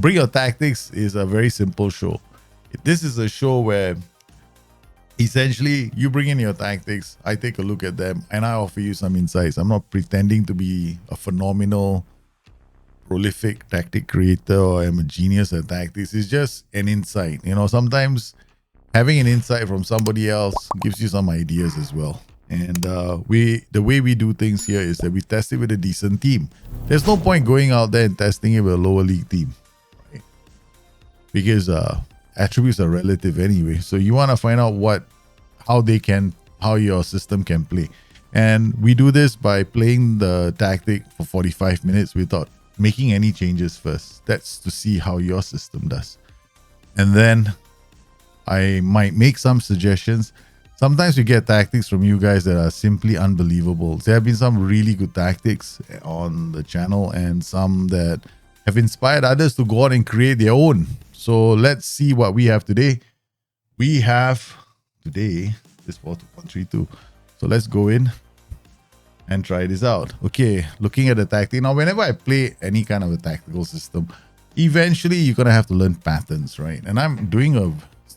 Bring Your Tactics is a very simple show. This is a show where essentially you bring in your tactics, I take a look at them, and I offer you some insights. I'm not pretending to be a phenomenal, prolific tactic creator or I'm a genius at tactics. It's just an insight. You know, sometimes having an insight from somebody else gives you some ideas as well. And the way we do things here is that we test it with a decent team. There's no point going out there and testing it with a lower league team, right? Because attributes are relative anyway. So you want to find out how your system can play. And we do this by playing the tactic for 45 minutes without making any changes first. That's to see how your system does. And then I might make some suggestions. Sometimes we get tactics from you guys that are simply unbelievable. There have been some really good tactics on the channel and some that have inspired others to go out and create their own. So let's see what we have today. We have today this 4-2-1-3-2. So let's go in and try this out. Okay, looking at the tactic. Now, whenever I play any kind of a tactical system, eventually you're going to have to learn patterns, right? And I'm doing a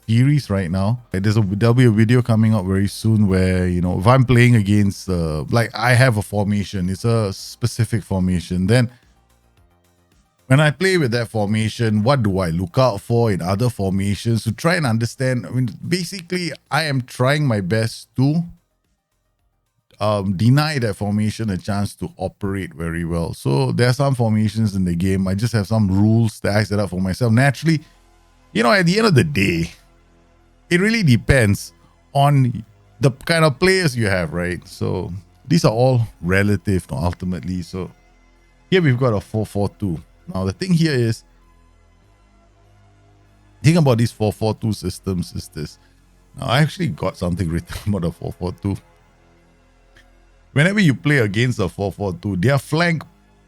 series right now. There'll be a video coming up very soon where, you know, if I'm playing against, like I have a formation, it's a specific formation. Then when I play with that formation, what do I look out for in other formations to try and understand? I mean, basically, I am trying my best to deny that formation a chance to operate very well. So there are some formations in the game. I just have some rules that I set up for myself. Naturally, you know, at the end of the day, it really depends on the kind of players you have, right? So these are all relative ultimately. So here we've got a 4-4-2. Now the thing here is, think about these 4-4-2 systems is this. Now I actually got something written about a 4-4-2. Whenever you play against a 4-4-2, their flank,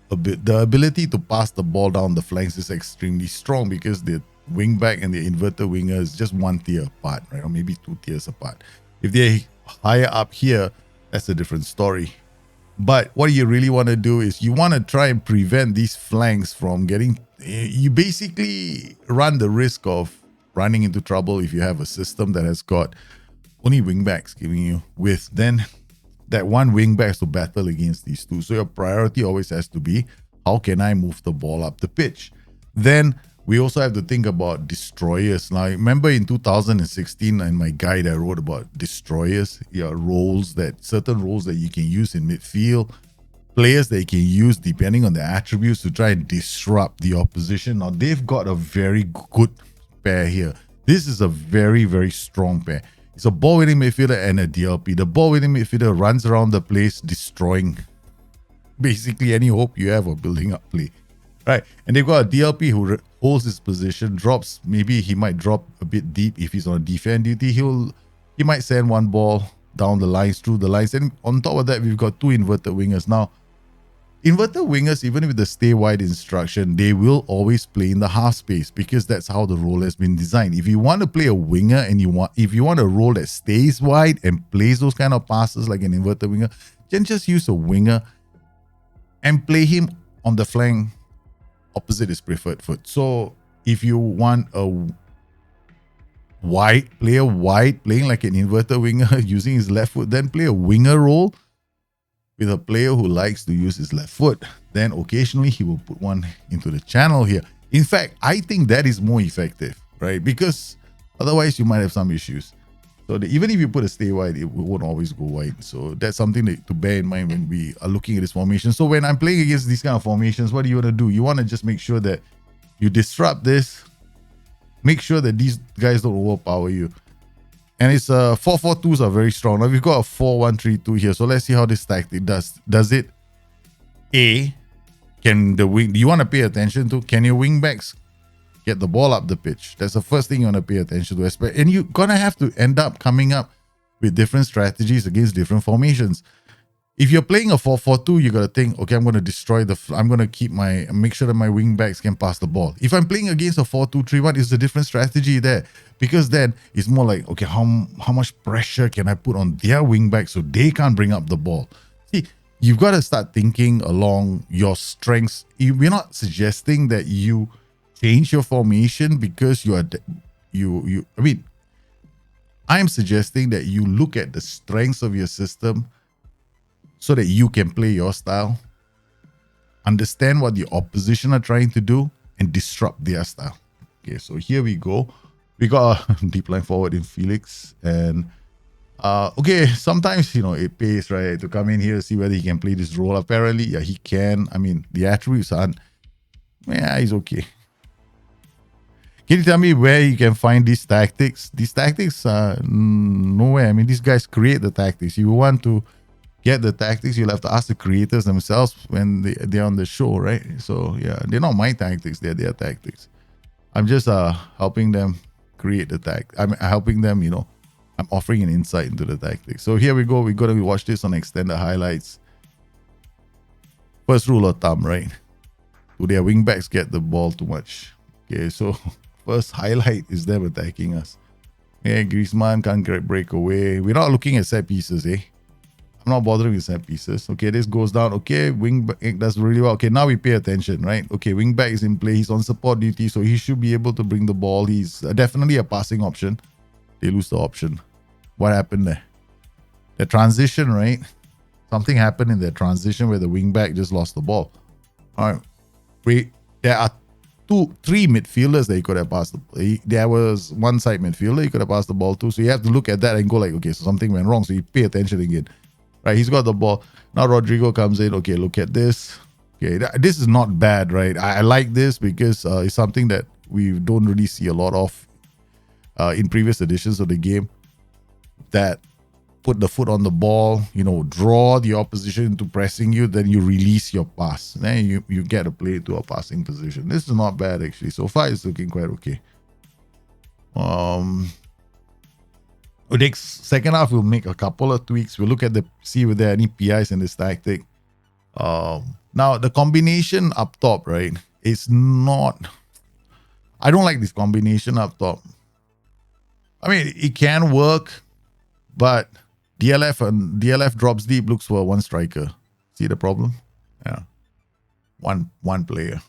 the ability to pass the ball down the flanks is extremely strong because the wing back and the inverted winger is just one tier apart, right? Or maybe 2 tiers apart. If they're higher up here, that's a different story. But what you really want to do is you want to try and prevent these flanks from getting... You basically run the risk of running into trouble if you have a system that has got only wingbacks giving you width. Then that one wingback has to battle against these two. So your priority always has to be, how can I move the ball up the pitch? Then we also have to think about destroyers. Now, remember in 2016 in my guide, I wrote about destroyers, certain roles that you can use in midfield, players that you can use depending on their attributes to try and disrupt the opposition. Now, they've got a very good pair here. This is a very, very strong pair. It's a ball-winning midfielder and a DLP. The ball-winning midfielder runs around the place destroying basically any hope you have of building up play. Right, and they've got a DLP who holds his position, drops. Maybe he might drop a bit deep if he's on defend duty. He might send one ball down the lines, through the lines. And on top of that, we've got 2 inverted wingers. Now, inverted wingers, even with the stay wide instruction, they will always play in the half space because that's how the role has been designed. If you want to play a winger and if you want a role that stays wide and plays those kind of passes like an inverted winger, then just use a winger and play him on the flank opposite his preferred foot. So if you want a wide, playing like an inverted winger using his left foot, then play a winger role with a player who likes to use his left foot. Then occasionally he will put one into the channel here. In fact, I think that is more effective, right? Because otherwise you might have some issues. So even if you put a stay wide, it won't always go wide. So that's something to bear in mind when we are looking at this formation. So when I'm playing against these kind of formations, what do you want to do? You want to just make sure that you disrupt this. Make sure that these guys don't overpower you. And it's 4-4-2s are very strong. Now we've got a 4-1-3-2 here. So let's see how this tactic does. Does it? Do you want to pay attention to? Can your wingbacks get the ball up the pitch? That's the first thing you want to pay attention to. And you're going to have to end up coming up with different strategies against different formations. If you're playing a 4-4-2, you got to think, okay, I'm going to destroy I'm going to make sure that my wing backs can pass the ball. If I'm playing against a 4-2-3-1, it's a different strategy there, because then it's more like, okay, how much pressure can I put on their wing back so they can't bring up the ball? See, you've got to start thinking along your strengths. We're not suggesting that you change your formation because I mean, I'm suggesting that you look at the strengths of your system so that you can play your style, understand what the opposition are trying to do, and disrupt their style. Okay, so here we go. We got a deep line forward in Felix, and okay, sometimes it pays, right, to come in here see whether he can play this role. Apparently, yeah, he can. I mean, the attributes aren't. Yeah, he's okay. Can you tell me where you can find these tactics? These tactics are nowhere. I mean, these guys create the tactics. You want to get the tactics, you'll have to ask the creators themselves when they're on the show, right? So yeah, they're not my tactics, they're their tactics. I'm just helping them create the I'm helping them, I'm offering an insight into the tactics. So here we go. We're going to watch this on extended highlights. First rule of thumb, right? Do their wingbacks get the ball too much? Okay, so first highlight is them attacking us. Yeah, Griezmann can't break away. We're not looking at set pieces, eh? I'm not bothering with set pieces. Okay, this goes down. Okay, wingback does really well. Okay, now we pay attention, right? Okay, wingback is in play. He's on support duty, so he should be able to bring the ball. He's definitely a passing option. They lose the option. What happened there? The transition, right? Something happened in the transition where the wingback just lost the ball. All right, there are three midfielders that he could have passed. There was one side midfielder he could have passed the ball to. So you have to look at that and go like, okay, so something went wrong. So you pay attention again. Right, he's got the ball. Now Rodrigo comes in. Okay, look at this. Okay, this is not bad, right? I like this because it's something that we don't really see a lot of in previous editions of the game. That put the foot on the ball, draw the opposition into pressing you, then you release your pass. Then you get a play to a passing position. This is not bad actually. So far it's looking quite okay. Next second half, we'll make a couple of tweaks. We'll look at see if there are any PIs in this tactic. Now the combination up top, right? It's not. I don't like this combination up top. I mean, it can work, but DLF drops deep, looks for one striker. See the problem? Yeah, one player.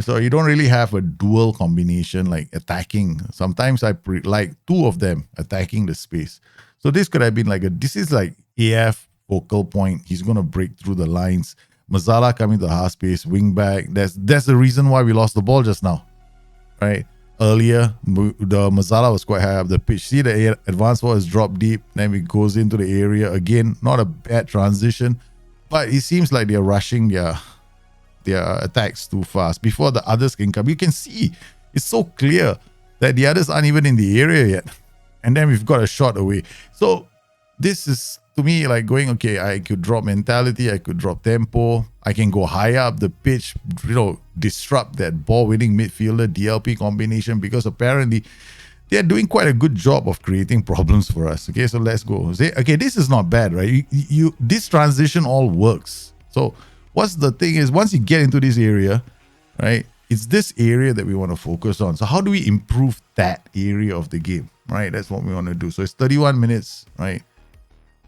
So you don't really have a dual combination like attacking. Sometimes I like two of them attacking the space. So this could have been like this is like AF focal point. He's going to break through the lines. Mazzala coming to the half space, wing back. That's the reason why we lost the ball just now, right? Earlier, the Mazzala was quite high up the pitch. See the advanced ball is dropped deep. Then it goes into the area. Again, not a bad transition. But it seems like they're rushing their attacks too fast before the others can come. You can see it's so clear that the others aren't even in the area yet. And then we've got a shot away. So this is, to me, like going, okay, I could drop mentality, I could drop tempo, I can go higher up the pitch, disrupt that ball-winning midfielder DLP combination, because apparently they're doing quite a good job of creating problems for us. Okay, so let's go. Okay, this is not bad, right? This transition all works. So what's the thing is, once you get into this area, right, it's this area that we want to focus on. So how do we improve that area of the game, right? That's what we want to do. So it's 31 minutes, right?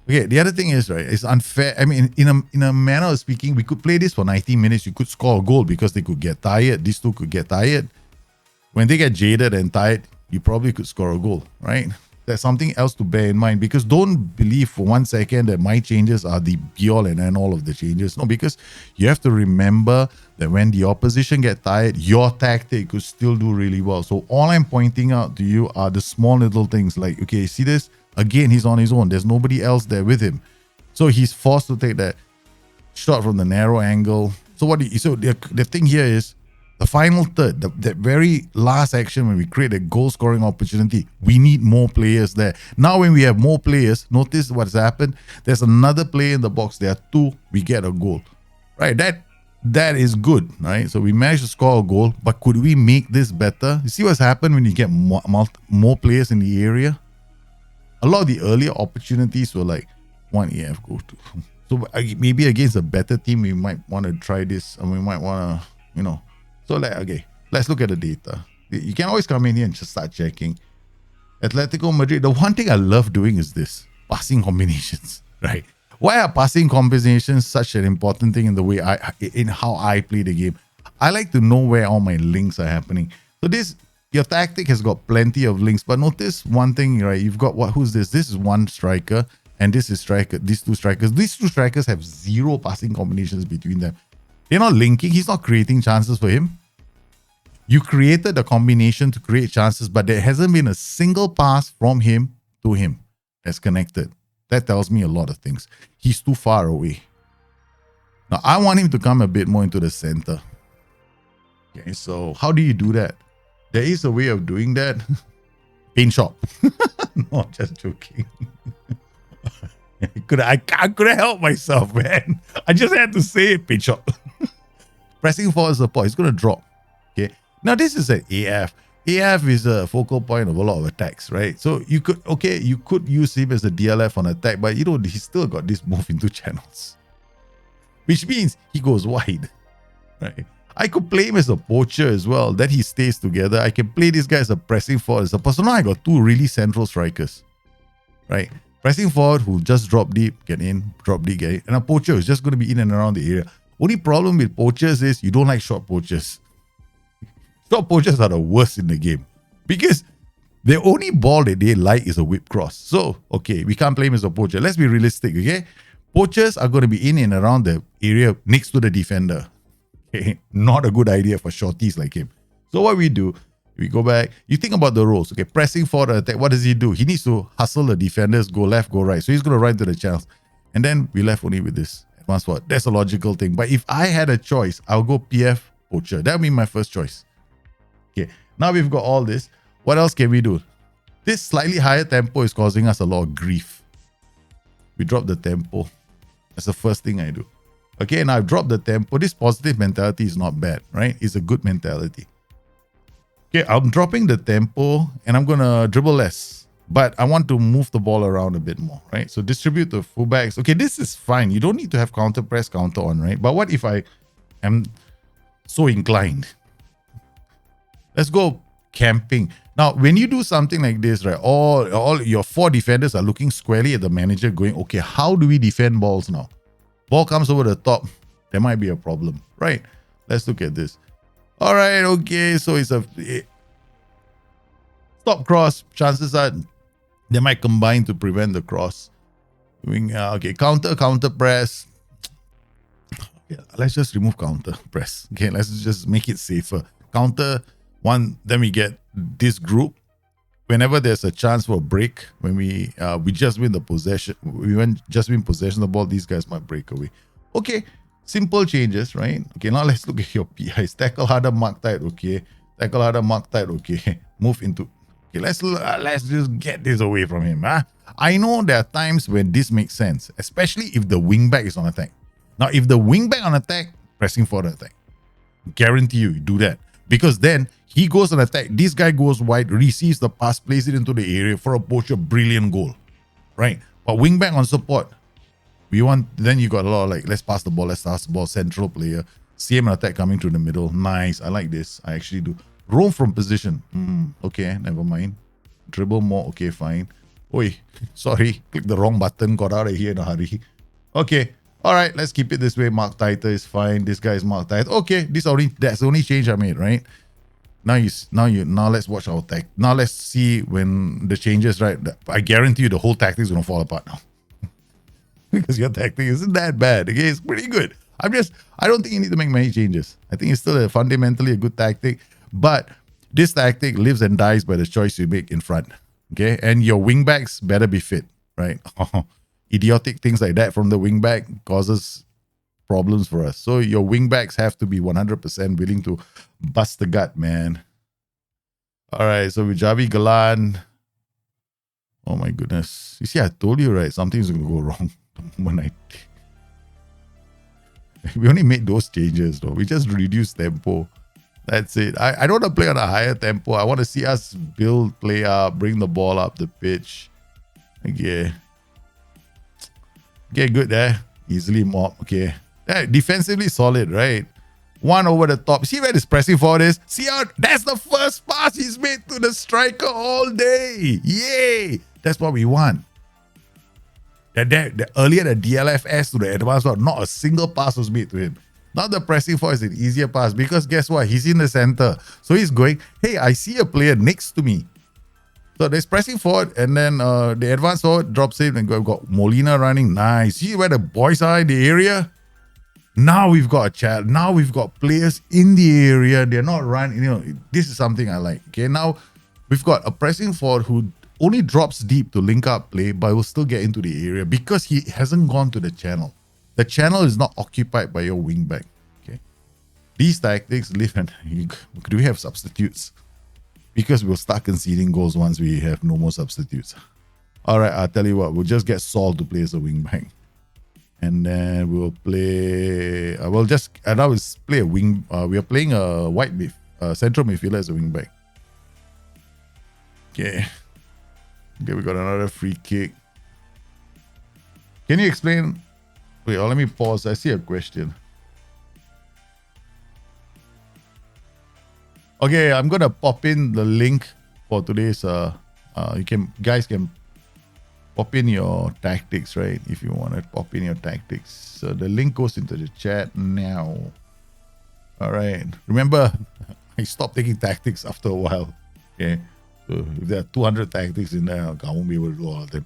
Okay, the other thing is, right, it's unfair. I mean, in a manner of speaking, we could play this for 90 minutes. You could score a goal because they could get tired. These two could get tired. When they get jaded and tired, you probably could score a goal, right? That's something else to bear in mind, because don't believe for 1 second that my changes are the be-all and end-all of the changes. No, because you have to remember that when the opposition get tired, your tactic could still do really well. So all I'm pointing out to you are the small little things like, okay, see this? Again, he's on his own. There's nobody else there with him. So he's forced to take that shot from the narrow angle. So the thing here is, the final third, that very last action when we create a goal scoring opportunity, we need more players there. Now when we have more players, notice what's happened. There's another player in the box. There are two, we get a goal. Right, that is good, right? So we managed to score a goal, but could we make this better? You see what's happened when you get more players in the area? A lot of the earlier opportunities were like one EF go to. So maybe against a better team, we might want to try this, and we might want to, So okay, let's look at the data. You can always come in here and just start checking. Atletico Madrid, the one thing I love doing is this, passing combinations, right? Why are passing combinations such an important thing in the way in how I play the game? I like to know where all my links are happening. So your tactic has got plenty of links, but notice one thing, right? You've got who's this? This is one striker, and this is striker. These two strikers. These two strikers have 0 passing combinations between them. They're not linking. He's not creating chances for him. You created the combination to create chances, but there hasn't been a single pass from him to him that's connected. That tells me a lot of things. He's too far away. Now, I want him to come a bit more into the center. Okay, so how do you do that? There is a way of doing that. Paint shop. No, just joking. I couldn't help myself, man. I just had to say it, paint shop. Pressing forward support. It's going to drop. Okay. Now, this is an AF. AF is a focal point of a lot of attacks, right? So you could use him as a DLF on attack, but he's still got this move into channels, which means he goes wide, right? I could play him as a poacher as well, that he stays together. I can play this guy as a pressing forward support. So now I got 2 really central strikers, right? Pressing forward who just drop deep, get in, drop deep, get in, and a poacher who's just going to be in and around the area. Only problem with poachers is you don't like short poachers. Short poachers are the worst in the game because the only ball that they like is a whip cross. So, okay, we can't play him as a poacher. Let's be realistic, okay? Poachers are going to be in and around the area next to the defender. Okay? Not a good idea for shorties like him. So what we do, we go back. You think about the roles, okay? Pressing forward attack, what does he do? He needs to hustle the defenders, go left, go right. So he's going to run to the channels. And then we left only with this advanced forward. That's a logical thing. But if I had a choice, I'll go PF poacher. That would be my first choice. Okay, now we've got all this. What else can we do? This slightly higher tempo is causing us a lot of grief. We drop the tempo. That's the first thing I do. Okay, now I've dropped the tempo. This positive mentality is not bad, right? It's a good mentality. Okay, I'm dropping the tempo and I'm going to dribble less. But I want to move the ball around a bit more, right? So distribute the fullbacks. Okay, this is fine. You don't need to have counter press, counter on, right? But what if I am so inclined? Let's go camping. Now, when you do something like this, right, all your 4 defenders are looking squarely at the manager going, okay, how do we defend balls now? Ball comes over the top. There might be a problem, right? Let's look at this. All right, okay, so it's a stop cross. Chances are they might combine to prevent the cross. Okay, counter press. Yeah, let's just remove counter press. Okay, let's just make it safer. Counter one, then we get this group. Whenever there's a chance for a break, when we just win the possession, just win possession of the ball, these guys might break away. Okay, simple changes, right? Okay, now let's look at your PIs. Tackle harder, mark tight, okay. Tackle harder, mark tight, okay. Move into. Okay, let's just get this away from him. Huh? I know there are times when this makes sense, especially if the wingback is on attack. Now, if the wingback on attack, pressing for the attack. Guarantee you do that. Because then he goes on attack. This guy goes wide, receives the pass, plays it into the area for a poacher, brilliant goal. Right? But wingback on support, then you got a lot of like, let's pass the ball, central player. CM attack coming through the middle. Nice. I like this. I actually do. Roam from position. Okay, never mind. Dribble more. Okay, fine. Oi, sorry. Click the wrong button. Got out of here in a hurry. Okay. All right, let's keep it this way. Mark tighter is fine. This guy is marked tight. Okay, that's the only change I made, right? Now let's watch our tactic. Now let's see when the changes, right? I guarantee you the whole tactic is gonna fall apart now. Because your tactic isn't that bad. Okay, it's pretty good. I don't think you need to make many changes. I think it's still fundamentally a good tactic, but this tactic lives and dies by the choice you make in front. Okay, and your wingbacks better be fit, right? Idiotic things like that from the wingback causes problems for us. So your wingbacks have to be 100% willing to bust the gut, man. All right, so with Javi Galan, oh my goodness. You see, I told you, right? Something's going to go wrong the moment we only made those changes, though. We just reduced tempo. That's it. I don't want to play on a higher tempo. I want to see us build, play up, bring the ball up the pitch. Okay. Okay, good there. Easily mob. Okay. Defensively solid, right? One over the top. See where this pressing forward is? See how that's the first pass he's made to the striker all day. Yay! That's what we want. Earlier the DLFS to the advanced one, not a single pass was made to him. Now the pressing forward is an easier pass because guess what? He's in the center. So he's going, hey, I see a player next to me. So there's pressing forward, and then the advance forward drops in, and we've got Molina running. Nice. See where the boys are in the area? Now we've got a chat. Now we've got players in the area. They're not running. This is something I like. Okay, now we've got a pressing forward who only drops deep to link up play, but will still get into the area because he hasn't gone to the channel. The channel is not occupied by your wing back. Okay, these tactics live and do we have substitutes? Because we'll start conceding goals once we have no more substitutes. All right, I'll tell you what, we'll just get Saul to play as a wing back. And then we'll play, play a wing, we are playing a central midfielder as a wing back. Okay, we got another free kick. Can you explain? Wait, let me pause. I see a question. Okay, I'm gonna pop in the link for today's. Guys can pop in your tactics, right? If you want to pop in your tactics, so the link goes into the chat now. All right. Remember, I stopped taking tactics after a while. Okay, so if there are 200 tactics in there, I won't be able to do all of them.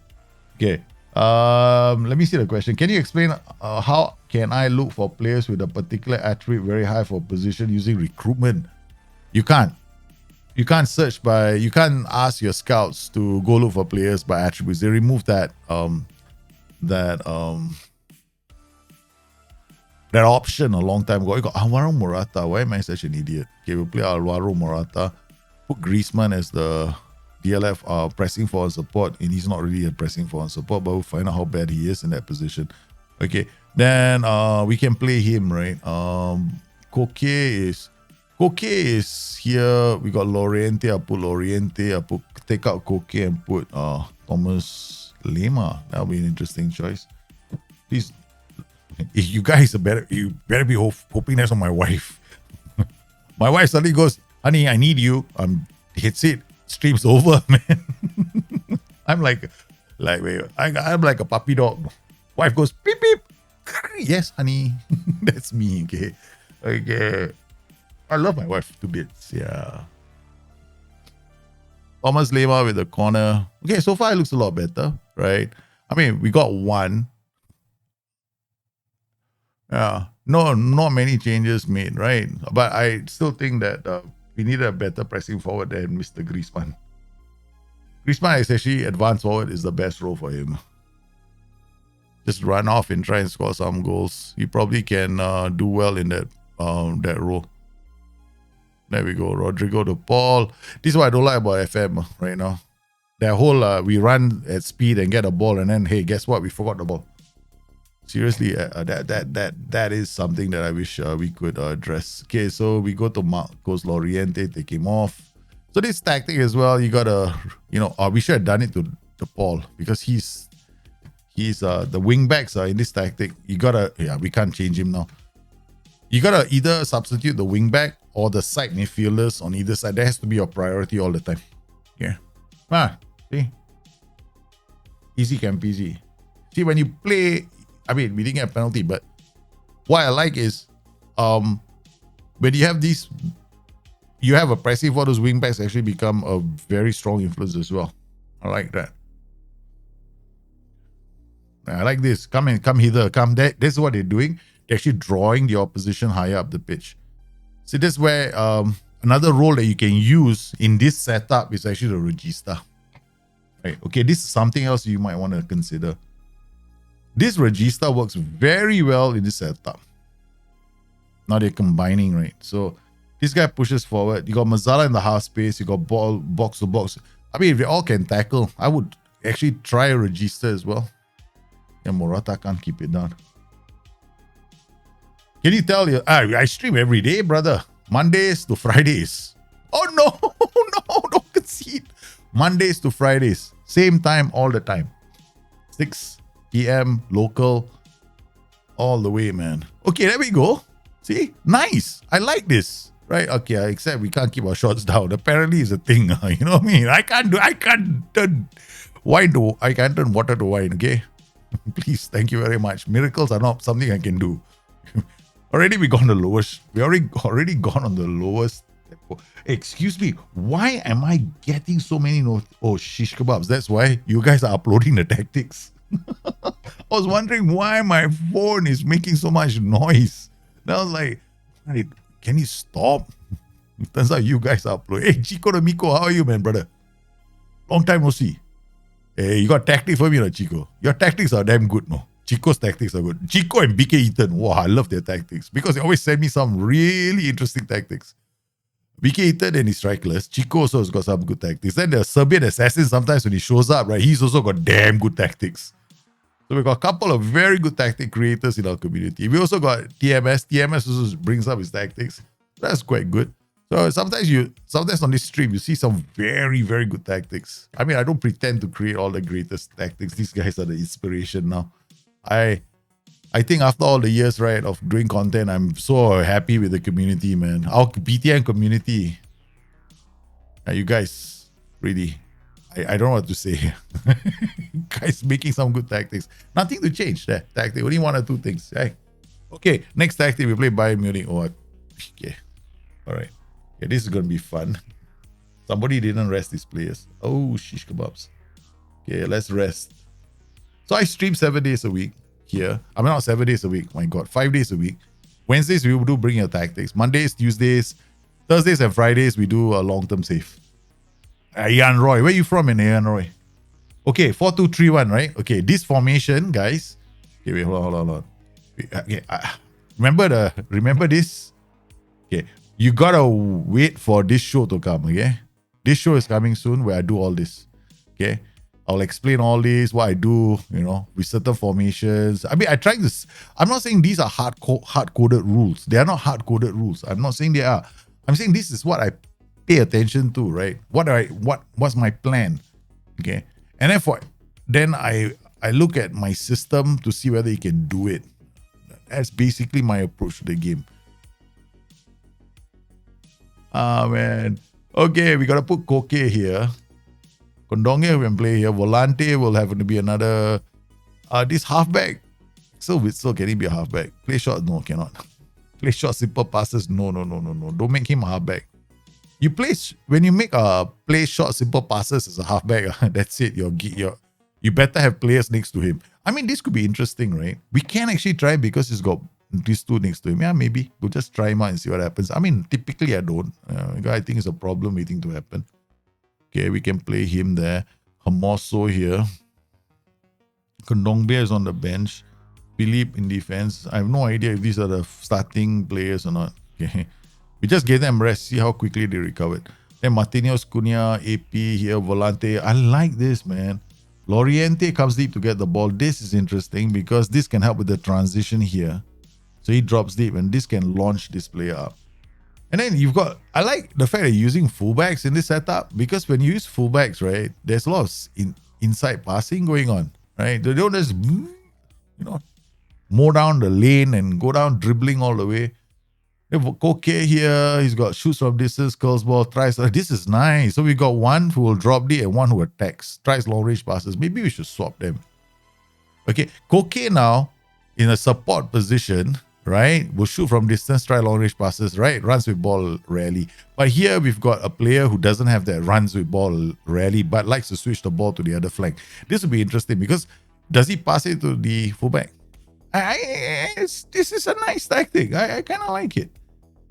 Okay. Let me see the question. Can you explain how can I look for players with a particular attribute very high for position using recruitment? You can't. You can't search by. You can't ask your scouts to go look for players by attributes. They removed that option a long time ago. You got Alvaro Morata. Why am I such an idiot? Okay, we'll play Alvaro Morata. Put Griezmann as the DLF pressing for support, and he's not really a pressing for support, but we'll find out how bad he is in that position. Okay, then we can play him, right? Koke is here. We got Loriente. I'll put Loriente. Take out Koke and put Thomas Lema. That'll be an interesting choice. Please, you guys better be hoping that's on my wife. My wife suddenly goes, "Honey, I need you." Hits it. Stream's over, man. I'm like I'm like a puppy dog. Wife goes beep beep. Yes, honey. That's me. Okay. I love my wife to bits. Yeah. Thomas Lema with the corner. Okay, so far it looks a lot better, right? I mean, we got one. Yeah. No, not many changes made, right? But I still think that we need a better pressing forward than Mr. Griezmann. Griezmann is actually advanced forward is the best role for him. Just run off and try and score some goals. He probably can do well in that role. There we go. Rodrigo to Paul. This is what I don't like about FM right now. That whole we run at speed and get a ball, and then hey, guess what? We forgot the ball. Seriously, that is something that I wish we could address. Okay, so we go to Marcos Loriente, take him off. So this tactic as well, you gotta, we should have done it to Paul because he's the wing backs are in this tactic. You gotta, we can't change him now. You gotta either substitute the wing back or the side midfielders on either side. That has to be your priority all the time. Yeah. See? Easy can peasy. See, when you play, I mean, we didn't get a penalty, but what I like is when you have these, you have a pressing for those wing backs actually become a very strong influence as well. I like that. I like this. Come hither, come there. This is what they're doing. They're actually drawing the opposition higher up the pitch. See, this is where another role that you can use in this setup is actually the regista. Right? Okay, this is something else you might want to consider. This regista works very well in this setup. Now they're combining, right? So this guy pushes forward. You got Mazzala in the half space. You got ball box to box. I mean, if they all can tackle, I would actually try a regista as well. And Morata can't keep it down. Can you tell you? I stream every day, brother. Mondays to Fridays. Oh no, no, don't concede. Mondays to Fridays. Same time all the time. 6 p.m. local. All the way, man. Okay, there we go. See? Nice. I like this. Right? Okay, except we can't keep our shots down. Apparently it's a thing. You know what I mean? I can't turn water to wine, okay? Please, thank you very much. Miracles are not something I can do. Already we gone the lowest. We already gone on the lowest. Excuse me, why am I getting so many shish kebabs? That's why you guys are uploading the tactics. I was wondering why my phone is making so much noise. And I was like, hey, can you stop? It turns out you guys are uploading. Hey, Chico and Miko, how are you, man, brother? Long time no see. Hey, you got tactics for me, no, Chico? Your tactics are damn good, no? Chico's tactics are good. Chico and BK Eaton, wow, I love their tactics because they always send me some really interesting tactics. BK Eaton and his strikers. Chico also has got some good tactics. Then the Serbian assassin, sometimes when he shows up, right, he's also got damn good tactics. So we've got a couple of very good tactic creators in our community. We also got TMS. TMS also brings up his tactics. That's quite good. So sometimes on this stream, you see some very, very good tactics. I mean, I don't pretend to create all the greatest tactics. These guys are the inspiration now. I think after all the years, right, of doing content, I'm so happy with the community, man. Our BTN community. You guys, really, I don't know what to say. Guys making some good tactics. Nothing to change there. Tactic, only one or two things. Hey. Okay, next tactic, we play Bayern Munich. Oh, okay. All right. Yeah, this is going to be fun. Somebody didn't rest these players. Oh, shish kebabs. Okay, let's rest. So I stream 7 days a week here. I mean, not 7 days a week. My God, 5 days a week. Wednesdays, we do bring your tactics. Mondays, Tuesdays, Thursdays, and Fridays, we do a long-term save. Ian Roy. Where you from in Ian Roy? Okay, 4-2-3-1, right? Okay, this formation, guys. Okay, wait, hold on. Okay, remember this? Okay, you gotta wait for this show to come, okay? This show is coming soon where I do all this, okay? I'll explain all this, what I do, with certain formations. I mean, I'm not saying these are hard-coded rules. They are not hard-coded rules. I'm not saying they are. I'm saying this is what I pay attention to, right? What's my plan, okay? And then I look at my system to see whether it can do it. That's basically my approach to the game. Ah, man. Okay, we gotta put Koke here. Kondonge will play here. Volante will have to be another. This halfback. So can he be a halfback? Play short? No, cannot. Play short, simple passes? No. Don't make him a halfback. When you make a play short, simple passes as a halfback, that's it. You better have players next to him. I mean, this could be interesting, right? We can actually try because he's got these two next to him. Yeah, maybe. We'll just try him out and see what happens. I mean, typically I don't. I think it's a problem waiting to happen. Okay, we can play him there. Hamoso here. Kondongbia is on the bench. Philippe in defense. I have no idea if these are the starting players or not. Okay. We just gave them rest, see how quickly they recovered. Then Martinez, Cunha, AP here, Volante. I like this, man. Loriente comes deep to get the ball. This is interesting because this can help with the transition here. So he drops deep and this can launch this player up. And then I like the fact that you're using fullbacks in this setup because when you use fullbacks, right, there's a lot of inside passing going on, right? They don't just, mow down the lane and go down dribbling all the way. Koke here, he's got shoots from distance, curls ball, tries. This is nice. So we got one who will drop deep and one who attacks, tries long range passes. Maybe we should swap them. Okay, Koke now in a support position, right? Will shoot from distance, try long range passes, right? Runs with ball rarely. But here we've got a player who doesn't have that runs with ball rarely, but likes to switch the ball to the other flank. This will be interesting because does he pass it to the fullback? This is a nice tactic. I kind of like it.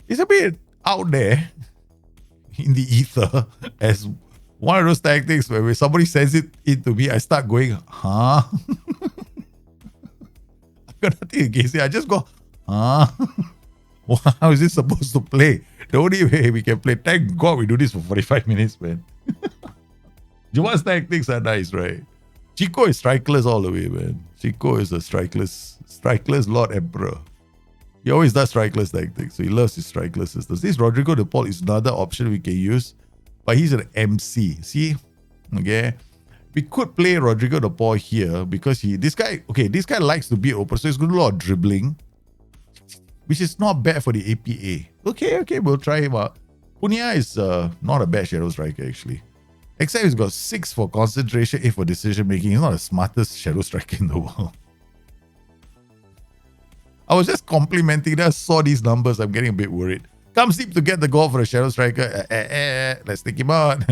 It's a bit out there in the ether as one of those tactics where when somebody sends it into me, I start going, huh? I got nothing against it. I just go, huh? How is this supposed to play? The only way we can play, thank God we do this for 45 minutes, man. Juwan's tactics are nice, right? Chico is strikeless all the way, man. Chico is a strikeless Lord Emperor. He always does strikeless tactics, so he loves his strikeless systems. This Rodrigo De Paul is another option we can use, but he's an MC. See? Okay. We could play Rodrigo De Paul here because this guy likes to be open, so he's going to do a lot of dribbling, which is not bad for the APA. Okay, we'll try him out. Cunha is not a bad shadow striker, actually. Except he's got 6 for concentration, 8 for decision making. He's not the smartest shadow striker in the world. I was just complimenting. I saw these numbers. I'm getting a bit worried. Comes deep to get the goal for a shadow striker. Let's take him out.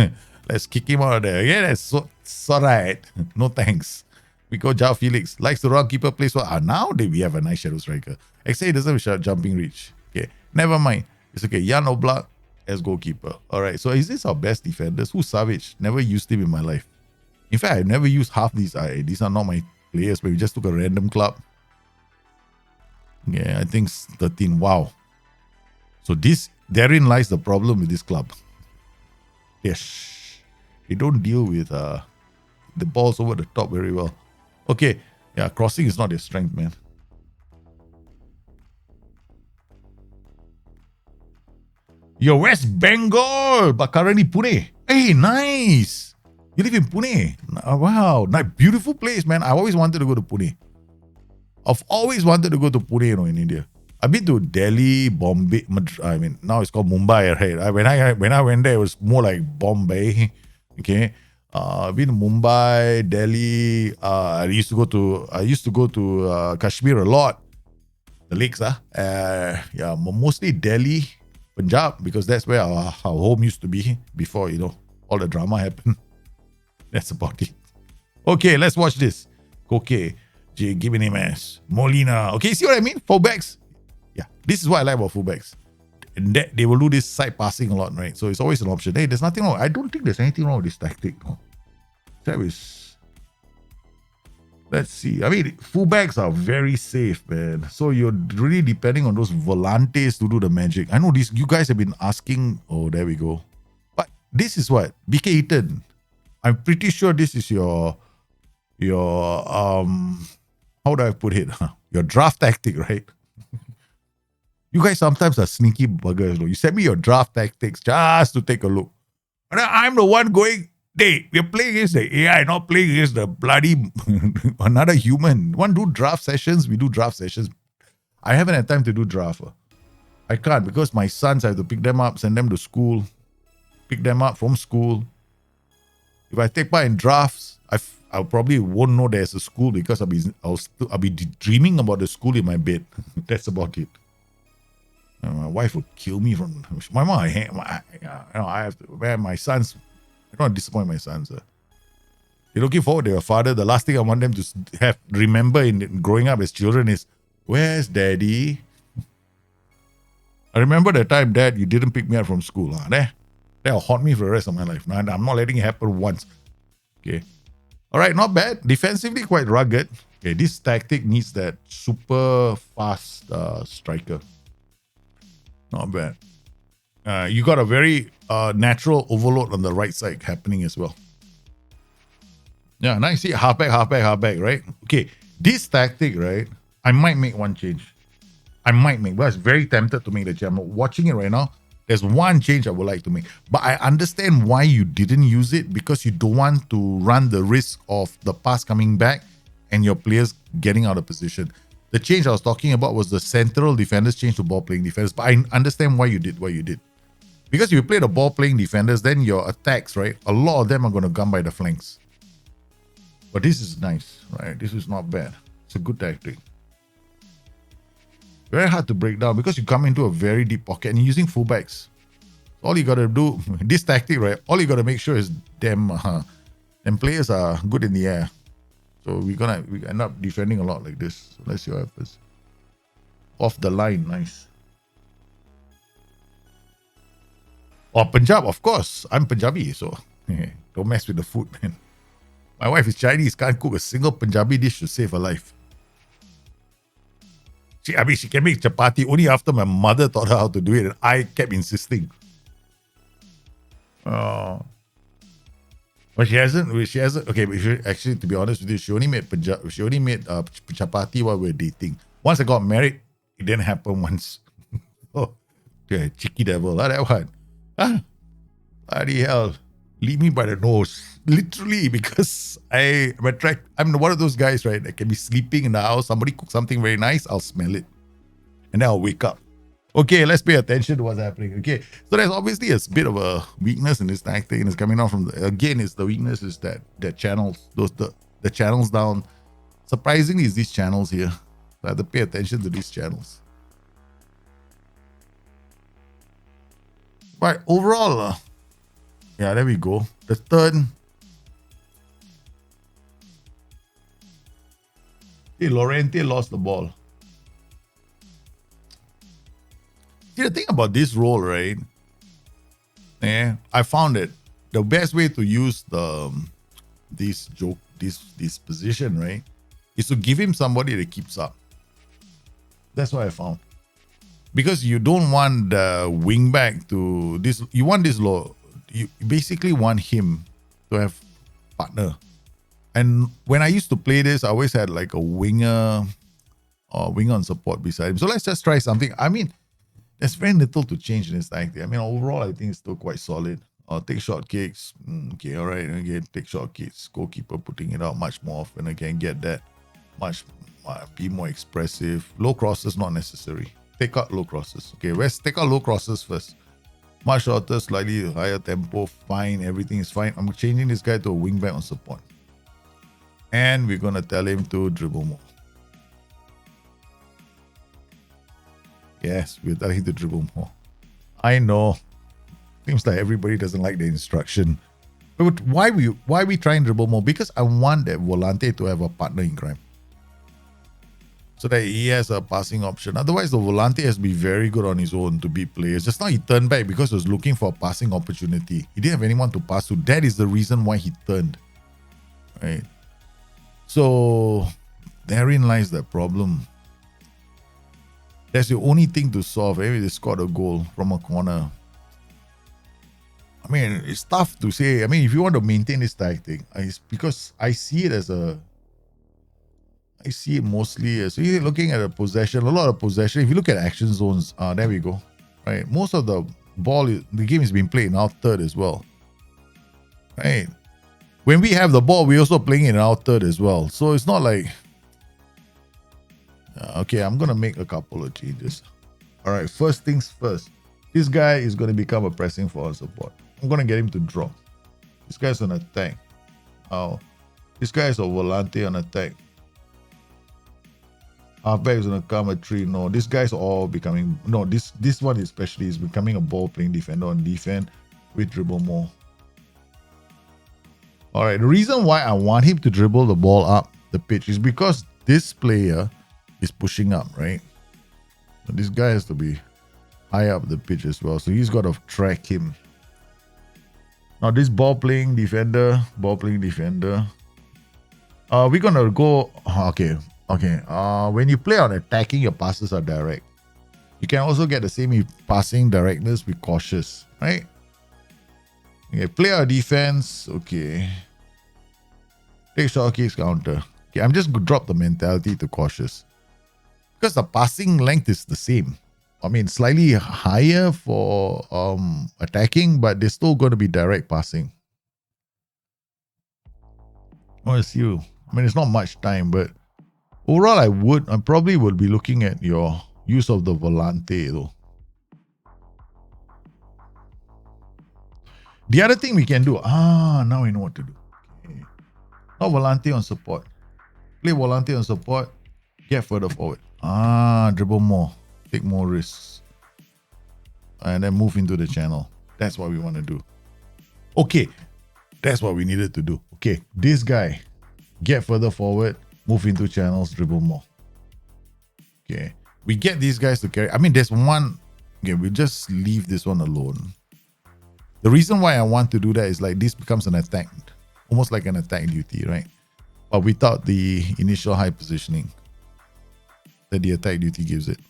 Let's kick him out of there. Yeah, that's so alright. No thanks. We go Jao Felix. Likes to run, keeper plays well. Now we have a nice shadow striker. XA doesn't have a jumping reach. Okay, never mind. It's okay. Jan Oblak as goalkeeper. Alright, so is this our best defenders? Who's Savage? Never used him in my life. In fact, I've never used half these. These are not my players, but we just took a random club. Yeah, I think 13. Wow. So therein lies the problem with this club. Yes. They don't deal with the balls over the top very well. Okay. Yeah, crossing is not their strength, man. You're West Bengal, but currently Pune. Hey, nice. You live in Pune. Wow. Nice, beautiful place, man. I always wanted to go to Pune. I've always wanted to go to Pune, in India. I've been to Delhi, Bombay. I mean, now it's called Mumbai, right? When I went there, it was more like Bombay. Okay, I've been to Mumbai, Delhi. I used to go to Kashmir a lot. The lakes, yeah, mostly Delhi, Punjab, because that's where our home used to be before all the drama happened. That's about it. Okay, let's watch this. Okay. Give me name as Molina. Okay, see what I mean? Fullbacks. Yeah, this is what I like about fullbacks. And that they will do this side passing a lot, right? So it's always an option. Hey, there's nothing wrong. I don't think there's anything wrong with this tactic. No. That is. Let's see. I mean, fullbacks are very safe, man. So you're really depending on those volantes to do the magic. I know you guys have been asking. Oh, there we go. But this is what? BK Eaton. I'm pretty sure this is your how do I put it? Your draft tactic, right? You guys sometimes are sneaky buggers. You send me your draft tactics just to take a look. And I'm the one going, hey, we're playing against the AI, not playing against the bloody another human. Want to do draft sessions? We do draft sessions. I haven't had time to do draft. I can't because my sons, I have to pick them up, send them to school, pick them up from school. If I take part in drafts, I probably won't know there's a school because I'll be dreaming about the school in my bed. That's about it. My wife would kill me from my mom. I have to. Man, my sons. I don't disappoint my sons. They're looking forward to their father. The last thing I want them to remember in growing up as children is, where's daddy? I remember the time, Dad, you didn't pick me up from school. That'll haunt me for the rest of my life. I'm not letting it happen once. Okay. All right, not bad. Defensively, quite rugged. Okay, this tactic needs that super fast striker. Not bad. You got a very natural overload on the right side happening as well. Yeah, nice. See, halfback, right? Okay, this tactic, right? I might make one change. But I was very tempted to make the change. I'm watching it right now. There's one change I would like to make. But I understand why you didn't use it, because you don't want to run the risk of the pass coming back and your players getting out of position. The change I was talking about was the central defenders change to ball-playing defenders. But I understand why you did what you did. Because if you play the ball-playing defenders, then your attacks, right, a lot of them are going to come by the flanks. But this is nice, right? This is not bad. It's a good tactic. Very hard to break down because you come into a very deep pocket and you're using fullbacks. All you got to do, this tactic, right? All you got to make sure is them players are good in the air. So we end up defending a lot like this. So let's see what happens. Off the line, nice. Oh, Punjab, of course. I'm Punjabi, so don't mess with the food, man. My wife is Chinese, can't cook a single Punjabi dish to save her life. She can make chapati only after my mother taught her how to do it, and I kept insisting. But she hasn't. Okay, but actually, to be honest with you, she only made chapati while we were dating. Once I got married, it didn't happen once. Oh, yeah, cheeky devil, that one. Bloody hell. Leave me by the nose. Literally, because I'm one of those guys, right? I can be sleeping in the house, somebody cooks something very nice, I'll smell it. And then I'll wake up. Okay, let's pay attention to what's happening. Okay, so there's obviously a bit of a weakness in this tactic, and it's coming out from the weakness is that channels, the channels down. Surprisingly, is these channels here. I have to pay attention to these channels. But overall, yeah, there we go. The turn. Hey, Lorente lost the ball. See, the thing about this role, right? I found it. The best way to use this position, right, is to give him somebody that keeps up. That's what I found. Because you don't want the wing back to this. You want this low. You basically want him to have partner. And when I used to play this, I always had like a winger or winger on support beside him. So let's just try something. I mean, there's very little to change in this tactic. I mean, overall, I think it's still quite solid. Take short kicks. Okay, all right. Again, take short kicks. Goalkeeper putting it out much more often. Again, get that be more expressive. Low crosses, not necessary. Take out low crosses. Okay, let's take out low crosses first. Much shorter, slightly higher tempo. Fine, everything is fine. I'm changing this guy to a wing back on support. And we're going to tell him to dribble more. Yes, we're telling him to dribble more. I know. Seems like everybody doesn't like the instruction. But why we try and dribble more? Because I want that Volante to have a partner in crime. So that he has a passing option. Otherwise, the Volante has to be very good on his own to beat players. Just now he turned back because he was looking for a passing opportunity. He didn't have anyone to pass to. That is the reason why he turned. Right? So therein lies the problem. That's the only thing to solve. Maybe they scored a goal from a corner. I mean, it's tough to say. I mean, if you want to maintain this tactic, it's because I see it mostly as you're looking at a possession, a lot of possession. If you look at action zones, there we go. Right, most of the game is being played in our third as well. Right. When we have the ball, we're also playing in our third as well. So it's not like... okay, I'm going to make a couple of changes. All right, first things first. This guy is going to become a pressing forward support. I'm going to get him to drop. This guy's on attack. Oh, this guy is a Volante on attack. Halfback is going to come a 3. No, this guy's all becoming... No, this one especially is becoming a ball-playing defender on defense with dribble more. All right, the reason why I want him to dribble the ball up the pitch is because this player is pushing up, right? So this guy has to be high up the pitch as well. So he's got to track him. Now this ball-playing defender. We're going to go... Okay. When you play on attacking, your passes are direct. You can also get the same passing directness with cautious, right? Okay, play our defense. Okay. Take short kicks, counter. Okay, I'm just going to drop the mentality to cautious. Because the passing length is the same. I mean, slightly higher for attacking, but they're still going to be direct passing. I want to see you. I mean, it's not much time, but overall, I probably would be looking at your use of the Volante though. The other thing we can do, now we know what to do. Okay. Now Volante on support. Play Volante on support, get further forward. Dribble more, take more risks. And then move into the channel. That's what we want to do. Okay, that's what we needed to do. Okay, this guy, get further forward, move into channels, dribble more. Okay, we get these guys to carry. I mean, there's one. Okay, we just leave this one alone. The reason why I want to do that is like this becomes an attack, almost like an attack duty, right? But without the initial high positioning that the attack duty gives it.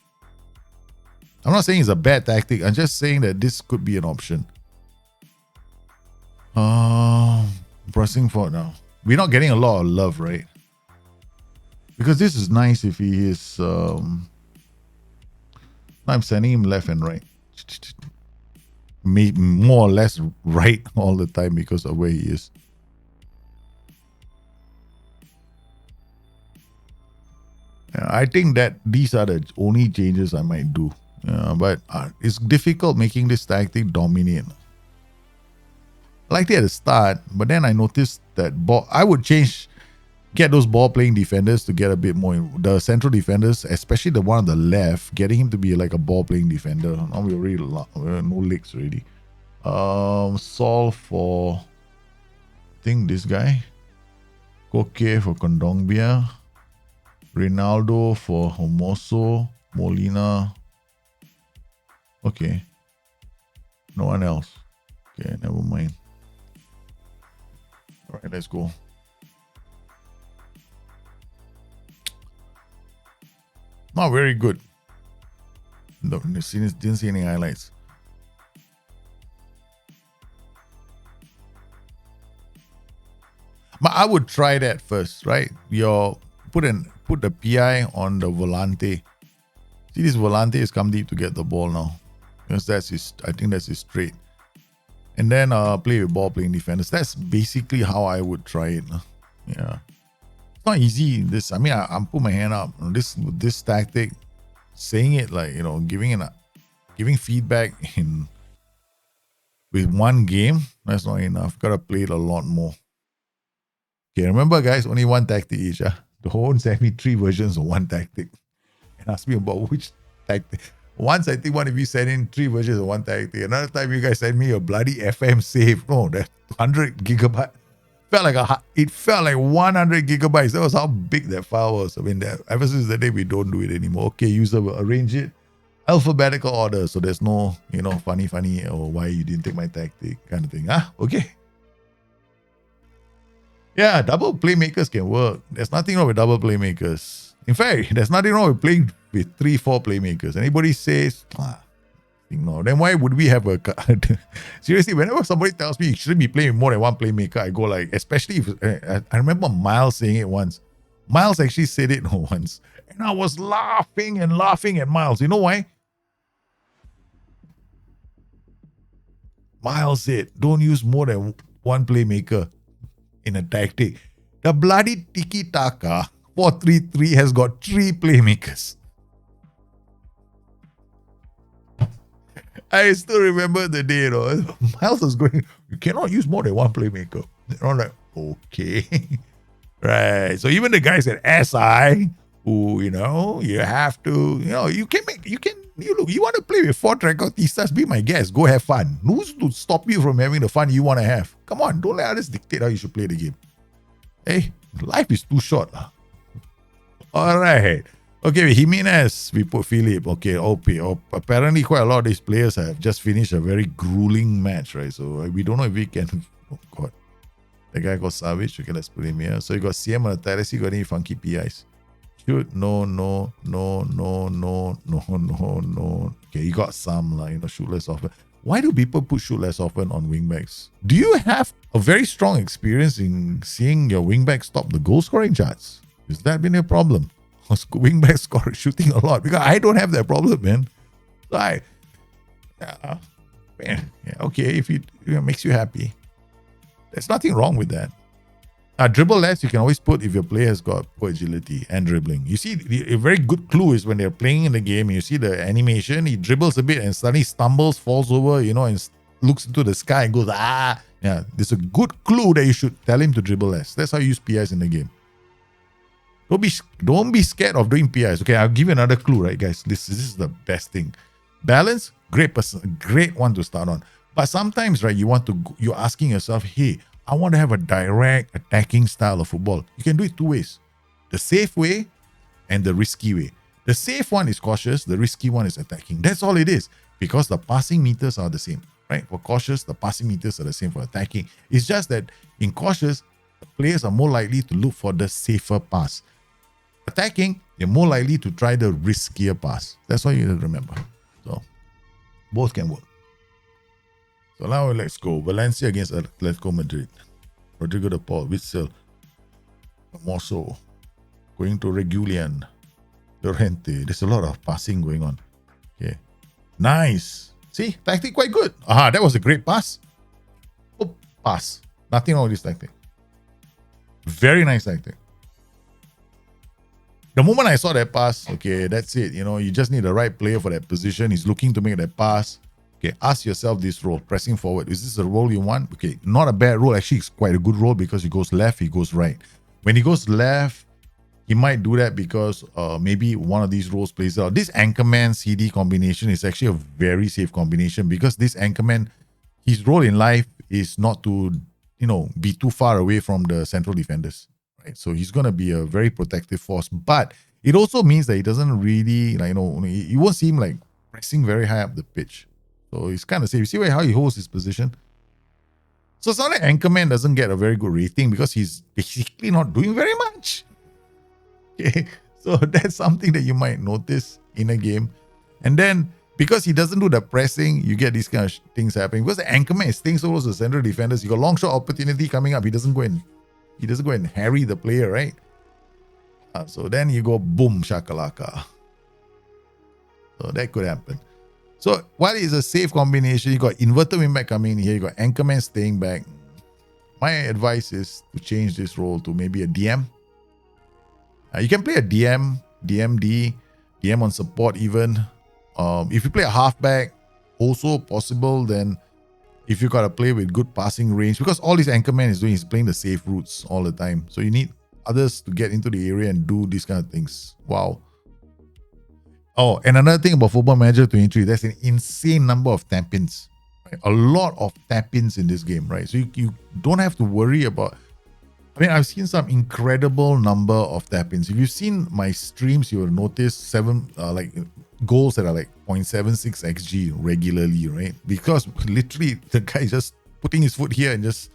I'm not saying it's a bad tactic. I'm just saying that this could be an option. Pressing forward now. We're not getting a lot of love, right? Because this is nice if he is... I'm sending him left and right. More or less right all the time because of where he is. I think that these are the only changes I might do. But it's difficult making this tactic dominate. I liked it at the start, but then I noticed that I would change get those ball-playing defenders to get a bit more. The central defenders, especially the one on the left, getting him to be like a ball-playing defender. Now we already no legs already. Solve for, I think this guy. Koke for Kondogbia. Ronaldo for Hermoso. Molina. Okay. No one else. Okay, never mind. All right, let's go. Not very good. No, didn't see any highlights. But I would try that first, right? Put the PI on the Volante. See, this Volante is come deep to get the ball now. Because I think that's his trait. And then play with ball playing defenders. That's basically how I would try it. Yeah. It's not easy. I'm put my hand up. This tactic, saying it like, giving feedback with one game, that's not enough. Gotta play it a lot more. Okay, remember guys, only one tactic each. Don't send me 3 versions of one tactic and ask me about which tactic. Once I think one of you sent in 3 versions of one tactic. Another time you guys sent me a bloody FM save. No, that 100 gigabyte. It felt like 100 gigabytes. That was how big that file was. I mean, ever since the day we don't do it anymore. Okay, user will arrange it alphabetical order, so there's no, funny, or why you didn't take my tactic kind of thing. Okay. Yeah, double playmakers can work. There's nothing wrong with double playmakers. In fact, there's nothing wrong with playing with 3-4 playmakers. Anybody says, no, then why would we have a... Seriously, whenever somebody tells me you shouldn't be playing with more than one playmaker, I go like, especially if... I remember Miles saying it once. Miles actually said it once. And I was laughing at Miles. You know why? Miles said, don't use more than one playmaker in a tactic. The bloody tiki-taka 4-3-3 has got 3 playmakers. I still remember the day, Miles was going, you cannot use more than one playmaker. And I'm like, okay. Right. So even the guys at SI, who, you have to, you want to play with 4 Trecotistas, be my guest, go have fun. Who's to stop you from having the fun you want to have? Come on, don't let others dictate how you should play the game. Hey, life is too short. All right. Okay, with Jimenez, we put Philip. Okay, OP. Apparently, quite a lot of these players have just finished a very grueling match, right? So we don't know if we can. Oh, God. The guy got Savage. Okay, let's put him here. So you got CM on the terrace. You got any funky PIs? Shoot. No. Okay, you got some, shoot less often. Why do people put shoot less often on wingbacks? Do you have a very strong experience in seeing your wingback stop the goal scoring charts? Has that been a problem? Wingback score shooting a lot, because I don't have that problem, man. Okay, if it makes you happy, there's nothing wrong with that. Dribble less, you can always put if your player has got poor agility and dribbling. You see, a very good clue is when they're playing in the game, you see the animation, he dribbles a bit and suddenly stumbles, falls over, and looks into the sky and goes, Yeah, there's a good clue that you should tell him to dribble less. That's how you use PIs in the game. Don't be scared of doing PIs. Okay, I'll give you another clue, right, guys? This is the best thing. Balance, great one to start on. But sometimes, right, you're asking yourself, hey, I want to have a direct attacking style of football. You can do it 2 ways. The safe way and the risky way. The safe one is cautious, the risky one is attacking. That's all it is. Because the passing meters are the same, right? For cautious, the passing meters are the same for attacking. It's just that in cautious, players are more likely to look for the safer pass. Attacking, you're more likely to try the riskier pass. That's what you need to remember. So, both can work. So now let's go. Valencia against Atletico Madrid. Rodrigo de Paul, Witsel, Mosso, going to Regulian, Llorente. There's a lot of passing going on. Okay. Nice. See, tactic quite good. That was a great pass. Oh, pass. Nothing wrong with this tactic. Very nice tactic. The moment I saw that pass, okay, that's it. You just need the right player for that position. He's looking to make that pass. Okay, ask yourself this role, pressing forward. Is this the role you want? Okay, not a bad role. Actually, it's quite a good role because he goes left, he goes right. When he goes left, he might do that because maybe one of these roles plays out. This Anchorman CD combination is actually a very safe combination because this Anchorman, his role in life is not to, be too far away from the central defenders, right? So he's going to be a very protective force, but it also means that he doesn't really, you won't see him like pressing very high up the pitch. So he's kind of safe. You see how he holds his position? So it's not like Anchorman doesn't get a very good rating because he's basically not doing very much. Okay, so that's something that you might notice in a game. And then because he doesn't do the pressing, you get these kind of things happening. Because the Anchorman is staying so close to the central defenders, you got long shot opportunity coming up. He doesn't go and harry the player, right? So then you go boom shakalaka. So that could happen. So while it's a safe combination, you got inverted wingback coming in here, you got Anchorman staying back. My advice is to change this role to maybe a DM. You can play a DM, DMD, DM on support even. If you play a halfback, also possible. Then if you got to play with good passing range, because all this Anchorman is doing is playing the safe routes all the time. So you need others to get into the area and do these kind of things. Wow. Oh, and another thing about Football Manager 23, there's an insane number of tap-ins. Right? A lot of tap-ins in this game, right? So you don't have to worry about... I've seen some incredible number of tap-ins. If you've seen my streams, you will notice goals that are like 0.76 XG regularly, right? Because literally the guy is just putting his foot here and just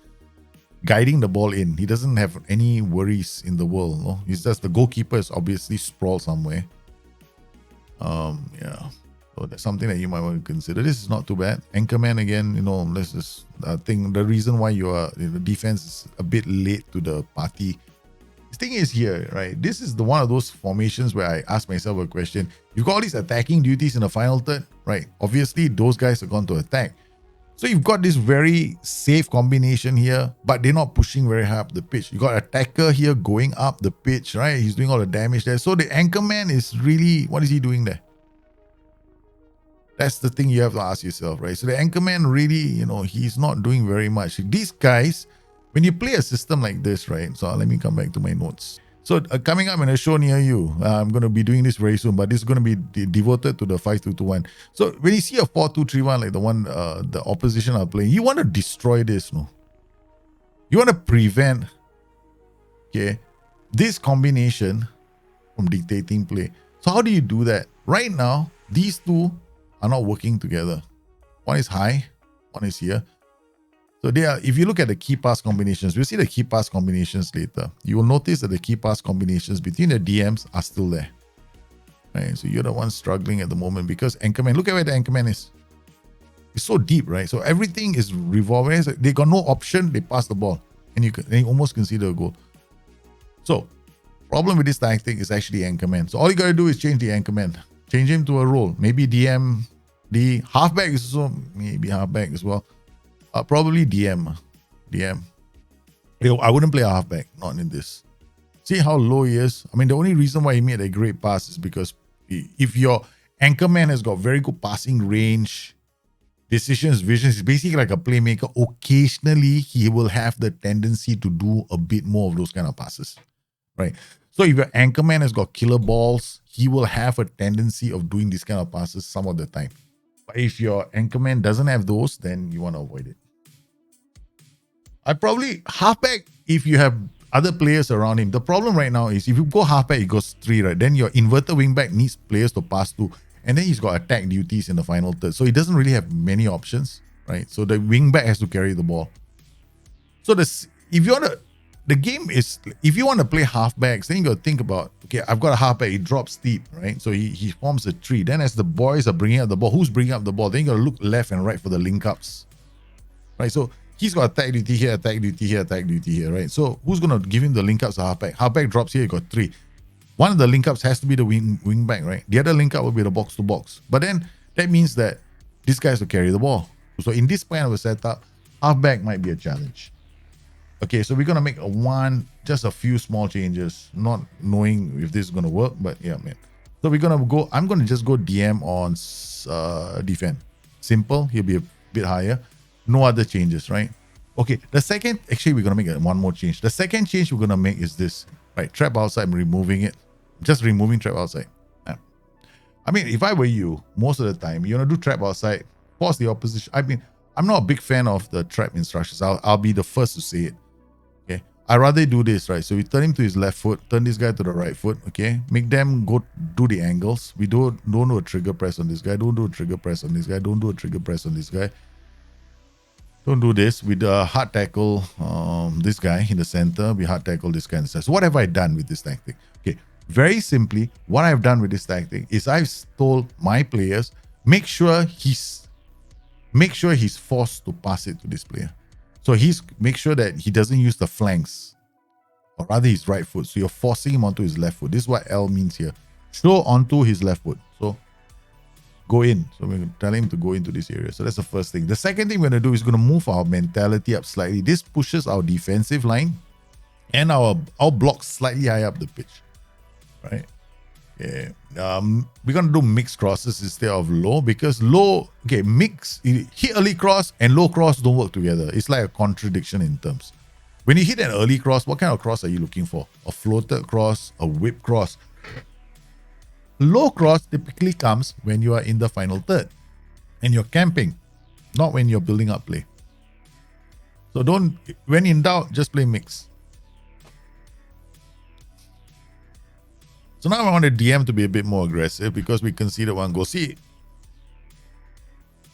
guiding the ball in. He doesn't have any worries in the world. No? He's just, the goalkeeper is obviously sprawled somewhere. Yeah. So that's something that you might want to consider. This is not too bad. Anchorman again, let's just think the reason why the defense is a bit late to the party. The thing is here, right? This is one of those formations where I ask myself a question. You've got all these attacking duties in the final third, right? Obviously, those guys are going to attack. So you've got this very safe combination here, but they're not pushing very high up the pitch. You got attacker here going up the pitch, right? He's doing all the damage there. So the Anchorman is really, what is he doing there? That's the thing you have to ask yourself, right? So the Anchorman really, he's not doing very much. These guys, when you play a system like this, right? So let me come back to my notes. So coming up in a show near you, I'm going to be doing this very soon, but this is going to be devoted to the 5-2-2-1. So when you see a 4-2-3-1, like the one the opposition are playing, you want to destroy this, no? You want to prevent, this combination from dictating play. So how do you do that? Right now, these two are not working together. One is high, one is here. So if you look at the key pass combinations, we'll see the key pass combinations later. You will notice that the key pass combinations between the DMs are still there. Right? So you're the one struggling at the moment because Anchorman, look at where the Anchorman is. It's so deep, right? So everything is revolving. They got no option, they pass the ball. And you almost consider a goal. So, problem with this tactic is actually Anchorman. So all you got to do is change the Anchorman. Change him to a role. Maybe DM. The halfback is also maybe halfback as well. Probably DM. I wouldn't play a halfback, not in this. See how low he is? The only reason why he made a great pass is because if your Anchorman has got very good passing range, decisions, visions, he's basically like a playmaker. Occasionally, he will have the tendency to do a bit more of those kind of passes, right? So if your Anchorman has got killer balls, he will have a tendency of doing these kind of passes some of the time. But if your Anchorman doesn't have those, then you want to avoid it. I probably halfback if you have other players around him. The problem right now is if you go halfback, it goes 3, right? Then your inverted wingback needs players to pass to. And then he's got attack duties in the final third. So he doesn't really have many options, right? So the wingback has to carry the ball. So if you want to, the game is, if you want to play halfbacks, then you got to think about, okay, I've got a halfback, he drops steep, right? So he forms a tree. Then as the boys are bringing up the ball, who's bringing up the ball? Then you got to look left and right for the link-ups, right? So he's got attack duty here, attack duty here, attack duty here, right? So who's going to give him the link-ups to halfback? Halfback drops here, you got 3. One of the link-ups has to be the wing-back, right? The other link-up will be the box-to-box. But then that means that this guy has to carry the ball. So in this kind of a setup, halfback might be a challenge. Okay, so we're going to make just a few small changes, not knowing if this is going to work, but yeah, man. So we're going to go, I'm going to just go DM on defend. Simple, he'll be a bit higher. No other changes, right? Okay, the second, actually, we're going to make one more change. The second change we're going to make is this, right? Trap outside, I'm removing it. Just removing trap outside. Yeah. I mean, if I were you, most of the time, you want to do trap outside, force the opposition. I mean, I'm not a big fan of the trap instructions. I'll be the first to say it. Okay. I'd rather do this, right? So we turn him to his left foot, turn this guy to the right foot, okay? Make them go do the angles. We don't do a trigger press on this guy. Don't do a trigger press on this guy. Don't do a trigger press on this guy. Don't do this. We hard tackle this guy in the center. We hard tackle this guy in the center. So what have I done with this tactic? Okay, very simply, what I've done with this tactic is I've told my players, make sure he's forced to pass it to this player. So make sure that he doesn't use the flanks, or rather his right foot. So you're forcing him onto his left foot. This is what L means here. Show onto his left foot. So go in. So we're going to tell him to go into this area. So that's the first thing. The second thing we're going to do is going to move our mentality up slightly. This pushes our defensive line and our blocks slightly higher up the pitch. Right? Okay. We're going to do mixed crosses instead of low, because low, okay, hit early cross and low cross don't work together. It's like a contradiction in terms. When you hit an early cross, what kind of cross are you looking for? A floated cross, a whip cross? Low cross typically comes when you are in the final third and you're camping, not when you're building up play. So when in doubt, just play mix. So now I want the DM to be a bit more aggressive because we conceded one goal. See,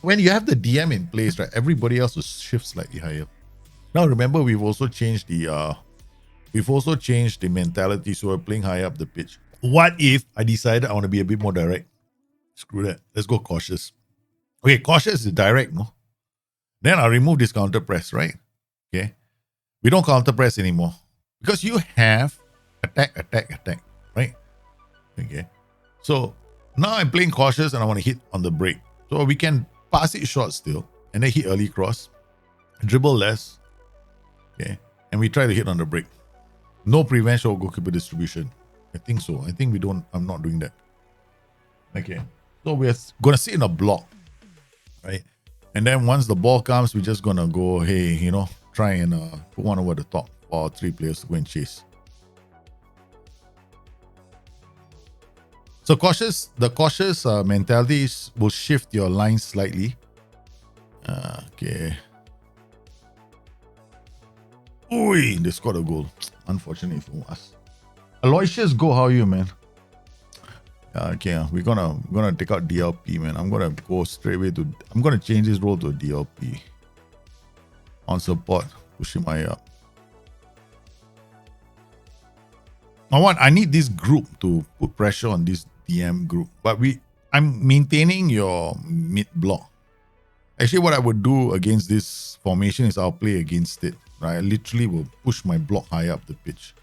when you have the DM in place, right, everybody else will shift slightly higher. Now remember, we've also changed the mentality, so we're playing higher up the pitch. What if I decided I want to be a bit more direct? Screw that. Let's go cautious. Okay, cautious is direct, no? Then I'll remove this counter press, right? Okay. We don't counter press anymore because you have attack, right? Okay. So now I'm playing cautious and I want to hit on the break. So we can pass it short still and then hit early cross, dribble less. Okay. And we try to hit on the break. No prevent or goalkeeper distribution. I think so. I think I'm not doing that. Okay. So we're going to sit in a block, right? And then once the ball comes, we're just going to go, hey, try and put one over the top for 3 players to go and chase. So the cautious mentalities will shift your line slightly. Okay. Oi, they scored a goal. Unfortunately for us. Aloysius, go, how are you, man? Okay, we're gonna take out DLP, man. I'm gonna go straight away I'm gonna change this role to a DLP. On support, push him high up. I need this group to put pressure on this DM group, but I'm maintaining your mid block. Actually, what I would do against this formation is I'll play against it. Right? I literally will push my block high up the pitch.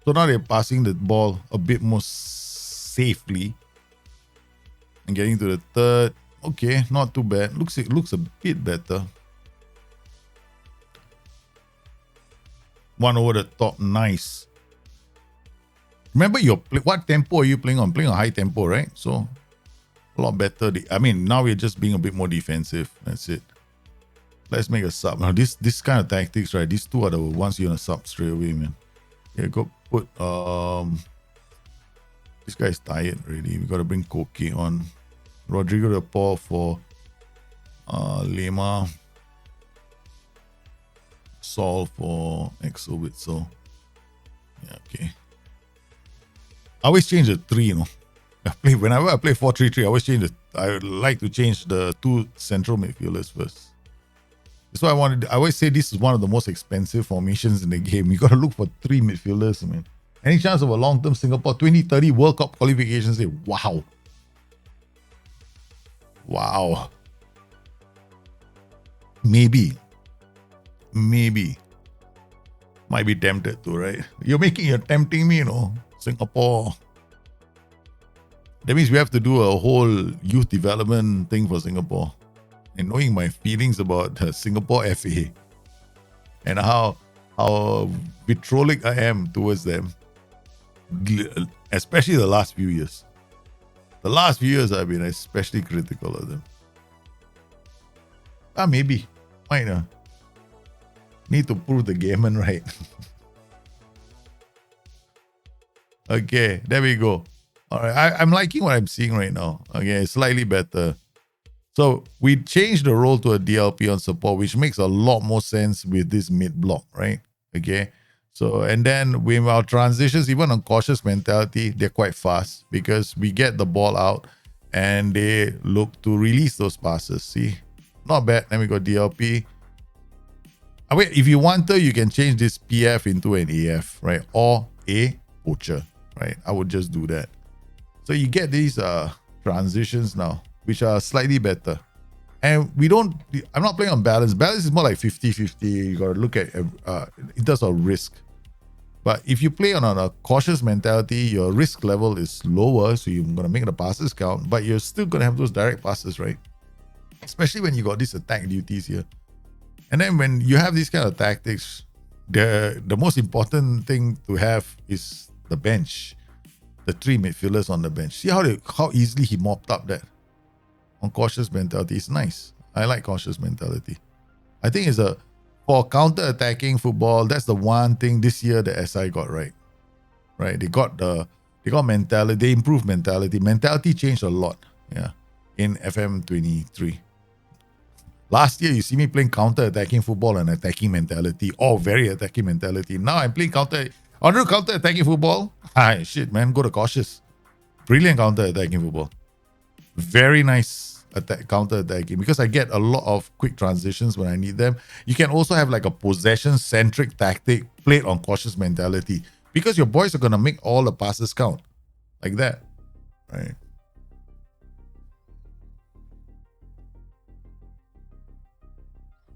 So now they're passing the ball a bit more safely and getting to the third. Okay, not too bad. It looks a bit better. One over the top, nice. Remember what tempo are you playing on? Playing on high tempo, right? So a lot better. I mean, now we're just being a bit more defensive. That's it. Let's make a sub. Now this kind of tactics, right? These two are the ones you're gonna sub straight away, man. Yeah, go put this guy's tired already. We gotta bring Koke on. Rodrigo de Paul for Lema. Saul for Exo Witzel. Yeah, okay. I always change the 3, whenever I play 4-3-3, I always I would like to change the 2 central midfielders first. That's why I always say this is one of the most expensive formations in the game. You got to look for 3 midfielders, man. Any chance of a long-term Singapore 2030 World Cup qualification? Say, wow. Wow. Maybe. Might be tempted to, right? You're tempting me, Singapore. That means we have to do a whole youth development thing for Singapore. And knowing my feelings about the Singapore FA and how vitriolic I am towards them, especially the last few years. The last few years I've been especially critical of them. Maybe. Might need to prove the gammon right. Okay, there we go. All right, I'm liking what I'm seeing right now. Okay, slightly better. So we changed the role to a DLP on support, which makes a lot more sense with this mid block, right? Okay. So, and then with our transitions, even on cautious mentality, they're quite fast because we get the ball out and they look to release those passes. See, not bad. Then we got DLP. Wait, if you want to, you can change this PF into an AF, right? Or a poacher, right? I would just do that. So you get these transitions now, which are slightly better. And I'm not playing on balance. Balance is more like 50-50. You got to look at in terms of risk. But if you play on a cautious mentality, your risk level is lower, so you're going to make the passes count, but you're still going to have those direct passes, right? Especially when you got these attack duties here. And then when you have these kind of tactics, the most important thing to have is the bench. The 3 midfielders on the bench. See how easily he mopped up that on cautious mentality. It's nice. I like cautious mentality. I think for counter-attacking football, that's the one thing this year the SI got right. Right? They got mentality. They improved mentality. Mentality changed a lot. Yeah. In FM23. Last year, you see me playing counter-attacking football and attacking mentality. Very attacking mentality. Now I'm playing counter-attacking football. Shit, man. Go to cautious. Brilliant counter-attacking football. Very nice counter-attacking because I get a lot of quick transitions when I need them. You can also have like a possession-centric tactic played on cautious mentality because your boys are going to make all the passes count. Like that. Right?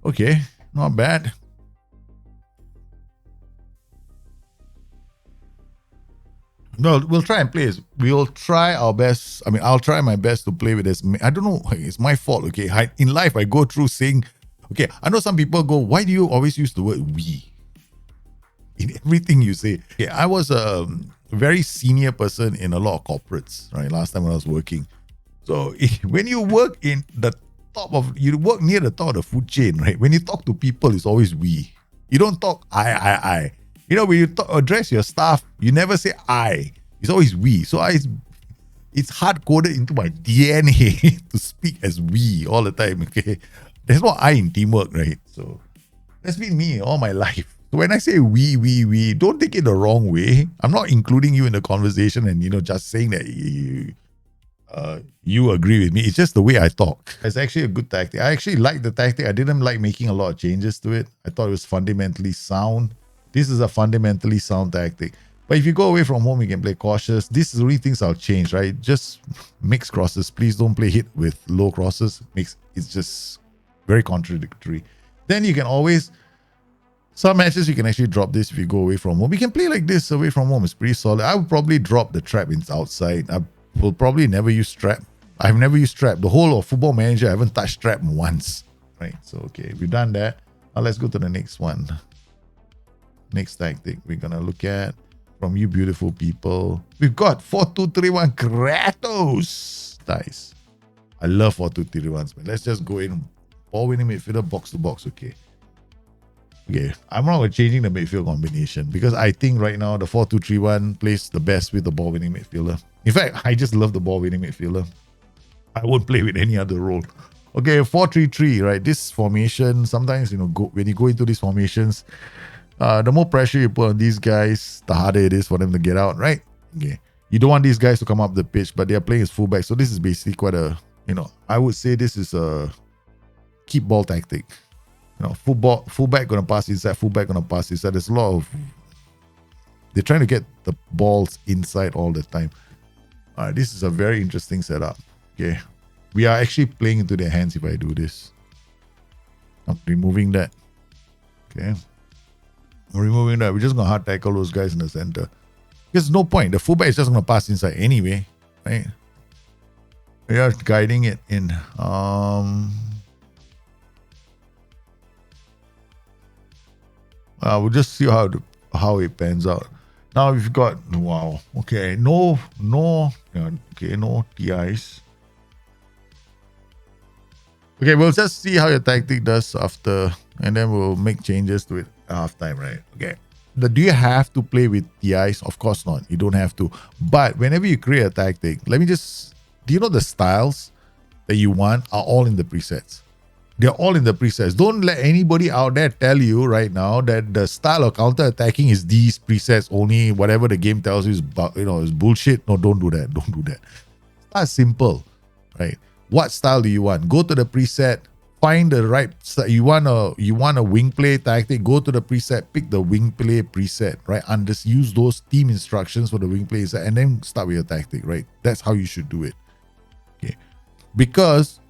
Okay, not bad. No, we'll try and play. We'll try our best. I mean, I'll try my best to play with this. I don't know. It's my fault. Okay. In life, I go through saying, okay, I know some people go, why do you always use the word we? In everything you say. Okay, I was a very senior person in a lot of corporates, right? Last time when I was working. So when you work in the you work near the top of the food chain, right? When you talk to people, it's always we. You don't talk I. You know, when you address your staff, you never say I. It's always we. So it's hard-coded into my DNA to speak as we all the time, okay? There's no I in teamwork, right? So that's been me all my life. So when I say we, don't take it the wrong way. I'm not including you in the conversation and, just saying that you agree with me. It's just the way I talk. It's actually a good tactic. I actually like the tactic. I didn't like making a lot of changes to it. I thought it was fundamentally sound. This is a fundamentally sound tactic. But if you go away from home, you can play cautious. This is the only things I'll change, right? Just mix crosses. Please don't play hit with low crosses. It's just very contradictory. Then you can always, some matches you can actually drop this if you go away from home. You can play like this away from home. It's pretty solid. I would probably drop the trap outside. I will probably never use trap. I've never used trap. The whole of Football Manager, I haven't touched trap once. Right? So, okay, we've done that. Now let's go to the next one. Next tactic we're going to look at from you beautiful people. We've got 4-2-3-1 Kratos. Nice. I love 4-2-3-1s, man. Let's just go in. Ball winning midfielder, box to box. Okay. Okay. I'm not changing the midfield combination because I think right now the 4-2-3-1 plays the best with the ball winning midfielder. In fact, I just love the ball winning midfielder. I won't play with any other role. Okay, 4-3-3, right? This formation, sometimes, when you go into these formations, the more pressure you put on these guys, the harder it is for them to get out, right? Okay. You don't want these guys to come up the pitch, but they're playing as fullback. So this is basically quite a, I would say this is a keep ball tactic. Fullback gonna pass inside, fullback gonna pass inside. There's a lot of, they're trying to get the balls inside all the time. All right, this is a very interesting setup. Okay. We are actually playing into their hands if I do this. I'm removing that. Okay. Removing that. We're just going to hard tackle those guys in the center. There's no point. The fullback is just going to pass inside anyway. Right? We are guiding it in. We'll just see how it pans out. Now we've got, wow, okay, no, okay, no TIs. Okay, we'll just see how your tactic does after, and then we'll make changes to it at halftime, right? Okay. Do you have to play with TIs? Of course not. You don't have to. But whenever you create a tactic, let me just, do you know the styles that you want are all in the presets? They're all in the presets. Don't let anybody out there tell you right now that the style of counter-attacking is these presets only. Whatever the game tells you is bullshit. No, don't do that. Don't do that. Start simple, right? What style do you want? Go to the preset, find the right style. You want a wing play tactic, go to the preset, pick the wing play preset, right? And just use those team instructions for the wing play set, and then start with your tactic, right? That's how you should do it. Okay. Because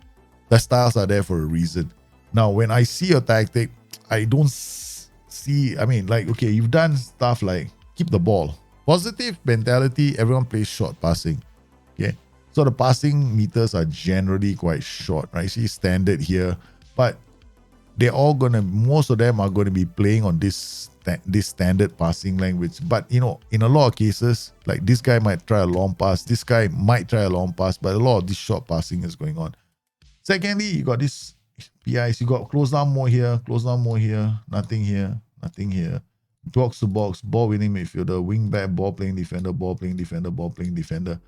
the styles are there for a reason. Now, when I see your tactic, I don't see, okay, you've done stuff like keep the ball. Positive mentality, everyone plays short passing. Okay. So the passing meters are generally quite short, right? See standard here, but most of them are going to be playing on this standard passing language. But in a lot of cases, like this guy might try a long pass, this guy might try a long pass, but a lot of this short passing is going on. Secondly, you got this PIs, you got close down more here, nothing here, box to box, ball winning midfielder, wing back, ball playing defender, ball playing defender, ball playing defender.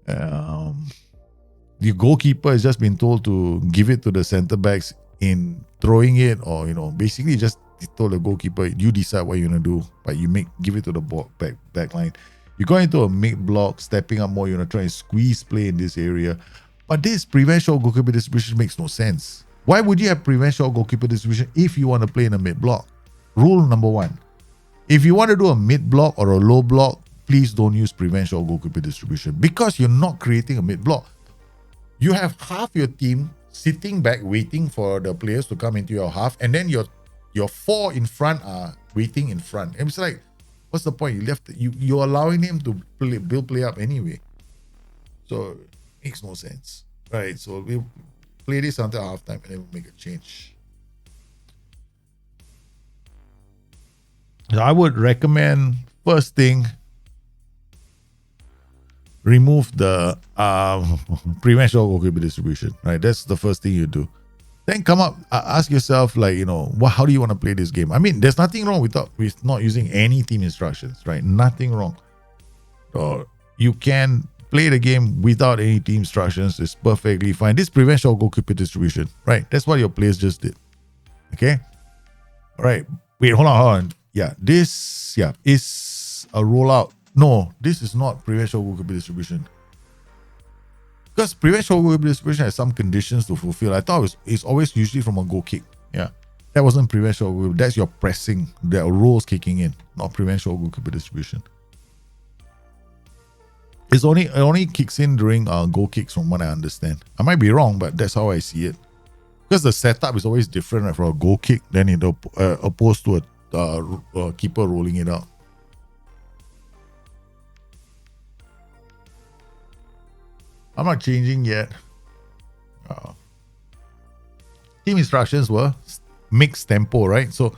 The goalkeeper has just been told to give it to the centre backs in throwing it, or basically just told the goalkeeper, you decide what you're gonna do, but give it to the back line. You go into a mid block, stepping up more, you're gonna try and squeeze play in this area. But this prevent short goalkeeper distribution makes no sense. Why would you have prevent short goalkeeper distribution if you want to play in a mid block? Rule number 1. If you want to do a mid block or a low block, please don't use prevent short goalkeeper distribution, because you're not creating a mid block. You have half your team sitting back waiting for the players to come into your half, and then your 4 in front are waiting in front. And it's like, what's the point? You're allowing him to build play up anyway. So makes no sense, right? So we'll play this until halftime and then we'll make a change. So I would recommend, first thing, remove the prevent short goalkeeper distribution, right? That's the first thing you do. Then come up, ask yourself, how do you want to play this game? There's nothing wrong with not using any team instructions, right? Nothing wrong. Or you can play the game without any team instructions. It's perfectly fine. This prevent short goalkeeper distribution, right? That's what your players just did. Okay? All right. Wait, hold on. Yeah, this is a rollout. No, this is not prevent short goalkeeper distribution. Because prevent short goalkeeper distribution has some conditions to fulfill. I thought it's always usually from a goal kick. Yeah. That wasn't prevent short goalkeeper. That's your pressing. The rolls kicking in, not prevent short goalkeeper distribution. It only kicks in during goal kicks, from what I understand. I might be wrong, but that's how I see it. Because the setup is always different, right, for a goal kick than opposed to a keeper rolling it out. I'm not changing yet. Team instructions were mixed tempo, right? So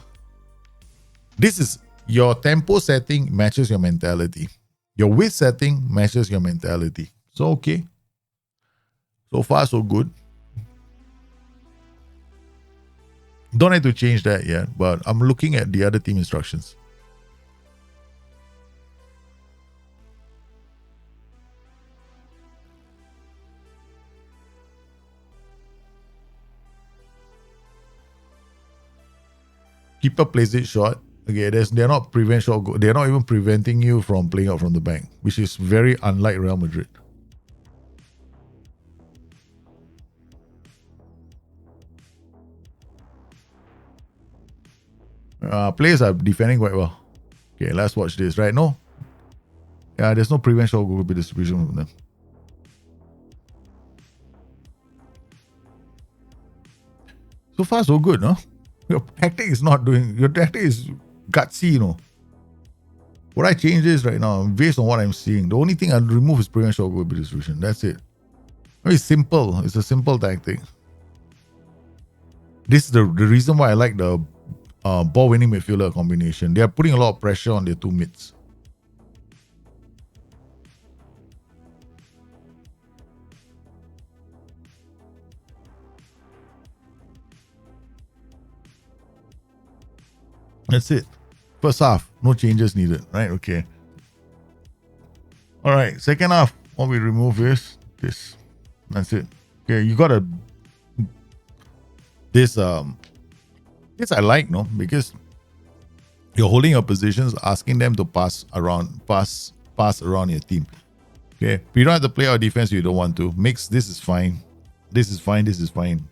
this is your tempo setting matches your mentality. Your width setting matches your mentality. So, okay. So far, so good. Don't have to change that yet, but I'm looking at the other team instructions. Keeper plays it short. Okay, they're not they're not even preventing you from playing out from the back, which is very unlike Real Madrid. Players are defending quite well. Okay, let's watch this, right? No? Yeah, there's no prevent short goalkeeper distribution from them. So far, so good, no? Your tactic is gutsy, What I change is right now, based on what I'm seeing, the only thing I'll remove is prevent short goalkeeper distribution. That's it. It's simple. It's a simple tactic. This is the reason why I like the ball winning midfielder combination. They are putting a lot of pressure on their two mids. That's it. First half, no changes needed, right? Okay. All right. Second half, what we remove is this. That's it. Okay, you got a this I like, no, because you're holding your positions, asking them to pass around your team. Okay, if you don't have to play our defense, you don't want to mix. This is fine. This is fine. This is fine.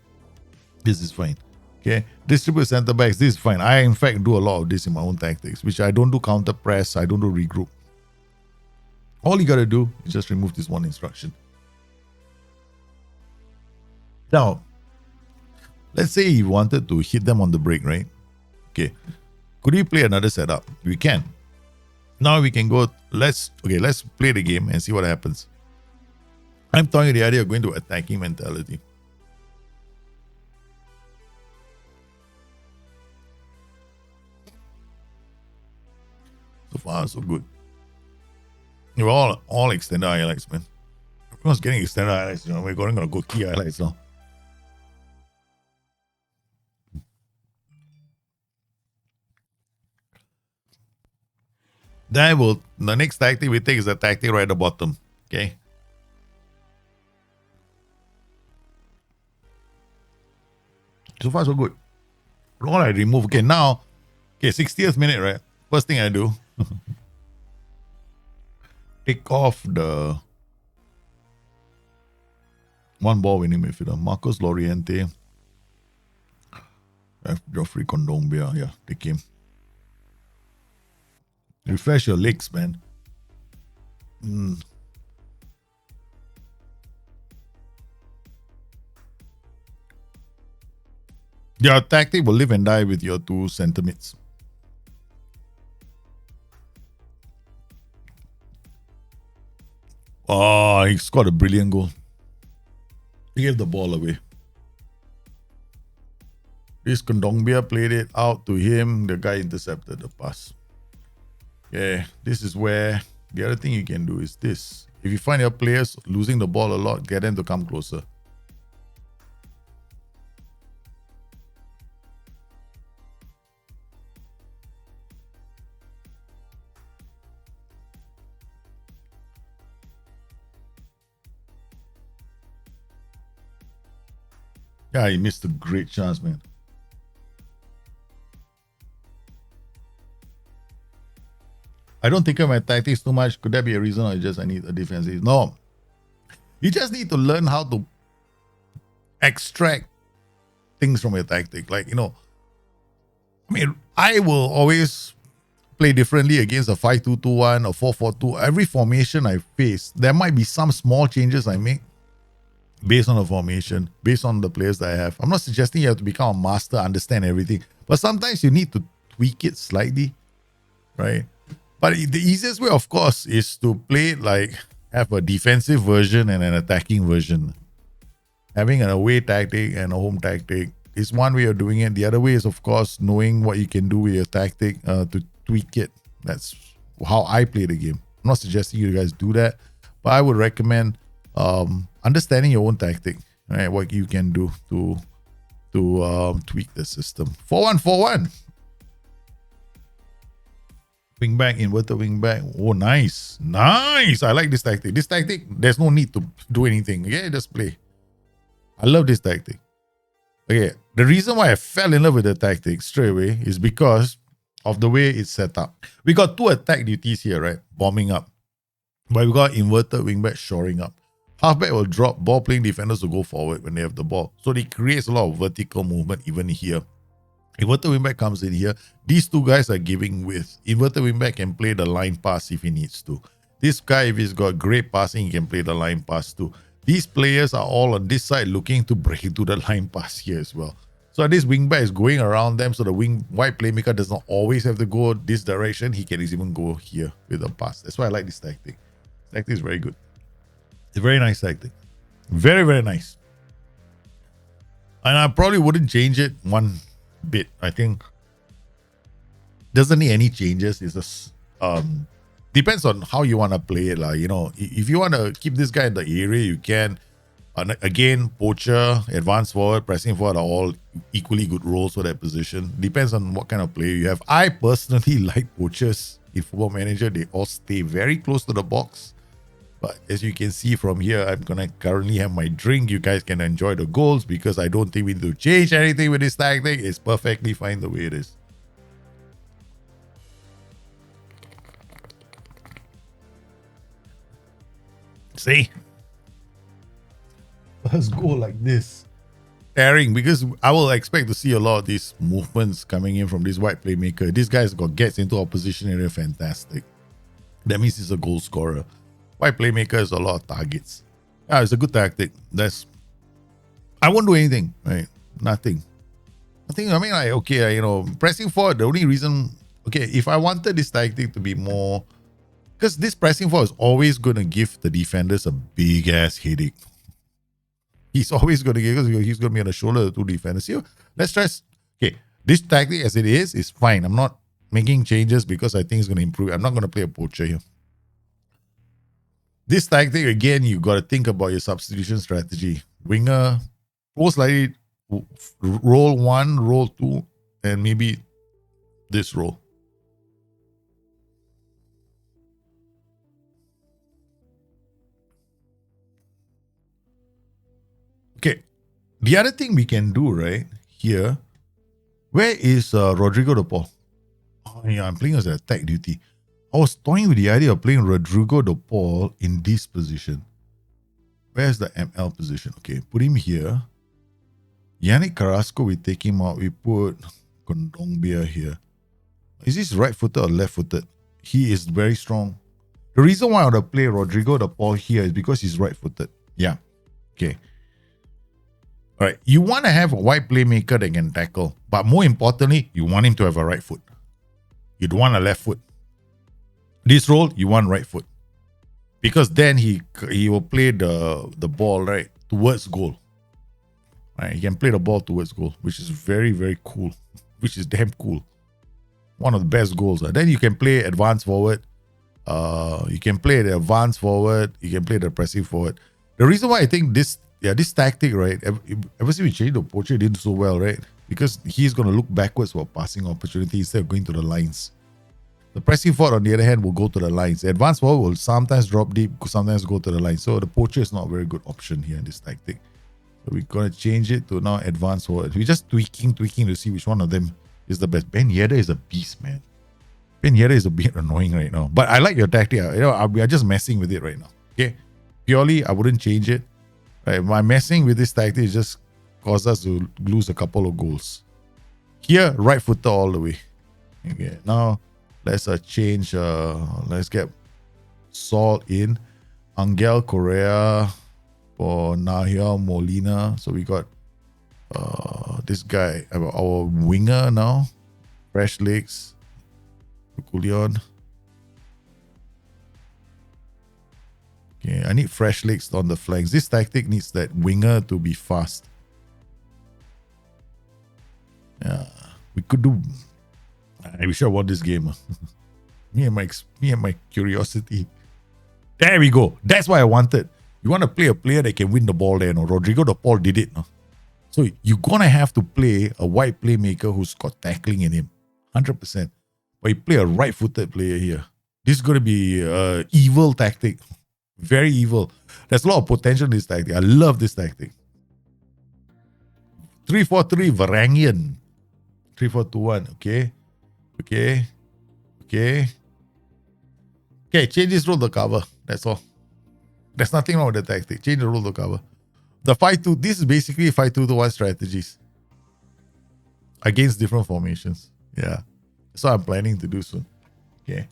This is fine. Okay, distribute center backs. This is fine. I in fact do a lot of this in my own tactics, which I don't do counter press. I don't do regroup. All you gotta do is just remove this one instruction. Now, let's say you wanted to hit them on the break, right? Okay. Could we play another setup? We can. Now we can go, let's play the game and see what happens. I'm talking the idea of going to attacking mentality. So far, so good. We're all extended highlights, man. Everyone's getting extended highlights. You know, we're going to go key highlights now. The next tactic we take is the tactic right at the bottom. Okay. So far, so good. All I remove. Okay, now, 60th minute, right? First thing I do, take off the one ball winning midfielder, Marcos Loriente. Geoffrey Kondogbia, yeah, take him. Refresh your legs, man. Your tactic will live and die with your two centre mids. Oh, he scored a brilliant goal. He gave the ball away. This Kondogbia played it out to him. The guy intercepted the pass. Yeah, this is where the other thing you can do is this. If you find your players losing the ball a lot, get them to come closer. Yeah, he missed a great chance, man. I don't think of my tactics too much. Could that be a reason, or I need a defensive? No. You just need to learn how to extract things from your tactic. Like, I will always play differently against a 5-2-2-1 or 4-4-2. Every formation I face, there might be some small changes I make based on the formation, based on the players that I have. I'm not suggesting you have to become a master, understand everything, but sometimes you need to tweak it slightly, right? But the easiest way, of course, is to play have a defensive version and an attacking version. Having an away tactic and a home tactic is one way of doing it. The other way is, of course, knowing what you can do with your tactic to tweak it. That's how I play the game. I'm not suggesting you guys do that, but I would recommend understanding your own tactic, right? What you can do to tweak the system. 4-1-4-1. Wing back, inverted wing back. Oh, nice. Nice. I like this tactic. This tactic, there's no need to do anything. Okay, just play. I love this tactic. Okay, the reason why I fell in love with the tactic straight away is because of the way it's set up. We got two attack duties here, right? Bombing up. But we got inverted wing back shoring up. Halfback will drop, ball playing defenders will go forward when they have the ball. So it creates a lot of vertical movement even here. Inverted wingback comes in here. These two guys are giving width. Inverted wingback can play the line pass if he needs to. This guy, if he's got great passing, he can play the line pass too. These players are all on this side looking to break into the line pass here as well. So this wingback is going around them, so the wide playmaker does not always have to go this direction. He can even go here with a pass. That's why I like this tactic. This tactic is very good. It's a very nice tactic. Very, very nice. And I probably wouldn't change it one bit. I think doesn't need any changes. It's just depends on how you want to play it. If you want to keep this guy in the area, you can. Again, poacher, advanced forward, pressing forward are all equally good roles for that position. Depends on what kind of player you have. I personally like poachers in Football Manager. They all stay very close to the box. But as you can see from here, I'm going to currently have my drink. You guys can enjoy the goals because I don't think we need to change anything with this tactic. It's perfectly fine the way it is. See? Let's go like this. Tearing, because I will expect to see a lot of these movements coming in from this white playmaker. This guy's gets into opposition area fantastic. That means he's a goal scorer. White playmaker is a lot of targets. Yeah, it's a good tactic. I won't do anything, right? Nothing. I mean, like, okay, pressing forward, the only reason, okay, if I wanted this tactic to be more, because this pressing forward is always going to give the defenders a big ass headache. He's always going to give, because he's going to be on the shoulder of the two defenders. Here, let's try, okay, this tactic as it is fine. I'm not making changes because I think it's going to improve. I'm not going to play a poacher here. This tactic, again, you got to think about your substitution strategy. Winger, most likely roll 1, roll 2, and maybe this roll. Okay, the other thing we can do right here, where is Rodrigo de Paul? Oh yeah, I'm playing as an attack duty. I was toying with the idea of playing Rodrigo de Paul in this position. Where's the ML position? Okay, put him here. Yannick Carrasco, we take him out. We put Kondogbia here. Is this right-footed or left-footed? He is very strong. The reason why I want to play Rodrigo de Paul here is because he's right-footed. Yeah. Okay. All right. You want to have a white playmaker that can tackle. But more importantly, you want him to have a right foot. You don't want a left foot. This role, you want right foot. Because then he will play the ball, right, towards goal. Right? He can play the ball towards goal, which is very, very cool. Which is damn cool. One of the best goals. Then you can play advanced forward. You can play the advanced forward. You can play the pressing forward. The reason why I think this tactic, right, ever since we changed the poacher, it did so well, right? Because he's going to look backwards for a passing opportunity instead of going to the lines. The pressing forward, on the other hand, will go to the lines. The advanced forward will sometimes drop deep, sometimes go to the line. So the poacher is not a very good option here in this tactic. So we're going to change it to now advanced forward. We're just tweaking to see which one of them is the best. Ben Yedder is a beast, man. Ben Yedder is a bit annoying right now. But I like your tactic. We are just messing with it right now. Okay? Purely, I wouldn't change it. Right? My messing with this tactic is just cause us to lose a couple of goals. Here, right footer all the way. Okay, now let's change. Let's get Saul in. Angel Correa for Nahia Molina. So we got this guy, our winger now. Fresh legs. Kulion. Okay, I need fresh legs on the flanks. This tactic needs that winger to be fast. Yeah, we could do. I wish I won this game. me and my curiosity. There we go. That's what I wanted. You want to play a player that can win the ball there. No? Rodrigo de Paul did it. No? So you're gonna have to play a white playmaker who's got tackling in him, 100%. But you play a right-footed player here. This is gonna be an evil tactic. Very evil. There's a lot of potential in this tactic. I love this tactic. 3-4-3 Varangian. 3-4-2-1. Okay. Okay, change this rule to cover. That's all. There's nothing wrong with the tactic. Change the rule to cover. The 5-2, this is basically 5-2-1 strategies against different formations. Yeah. That's what I'm planning to do soon. Okay.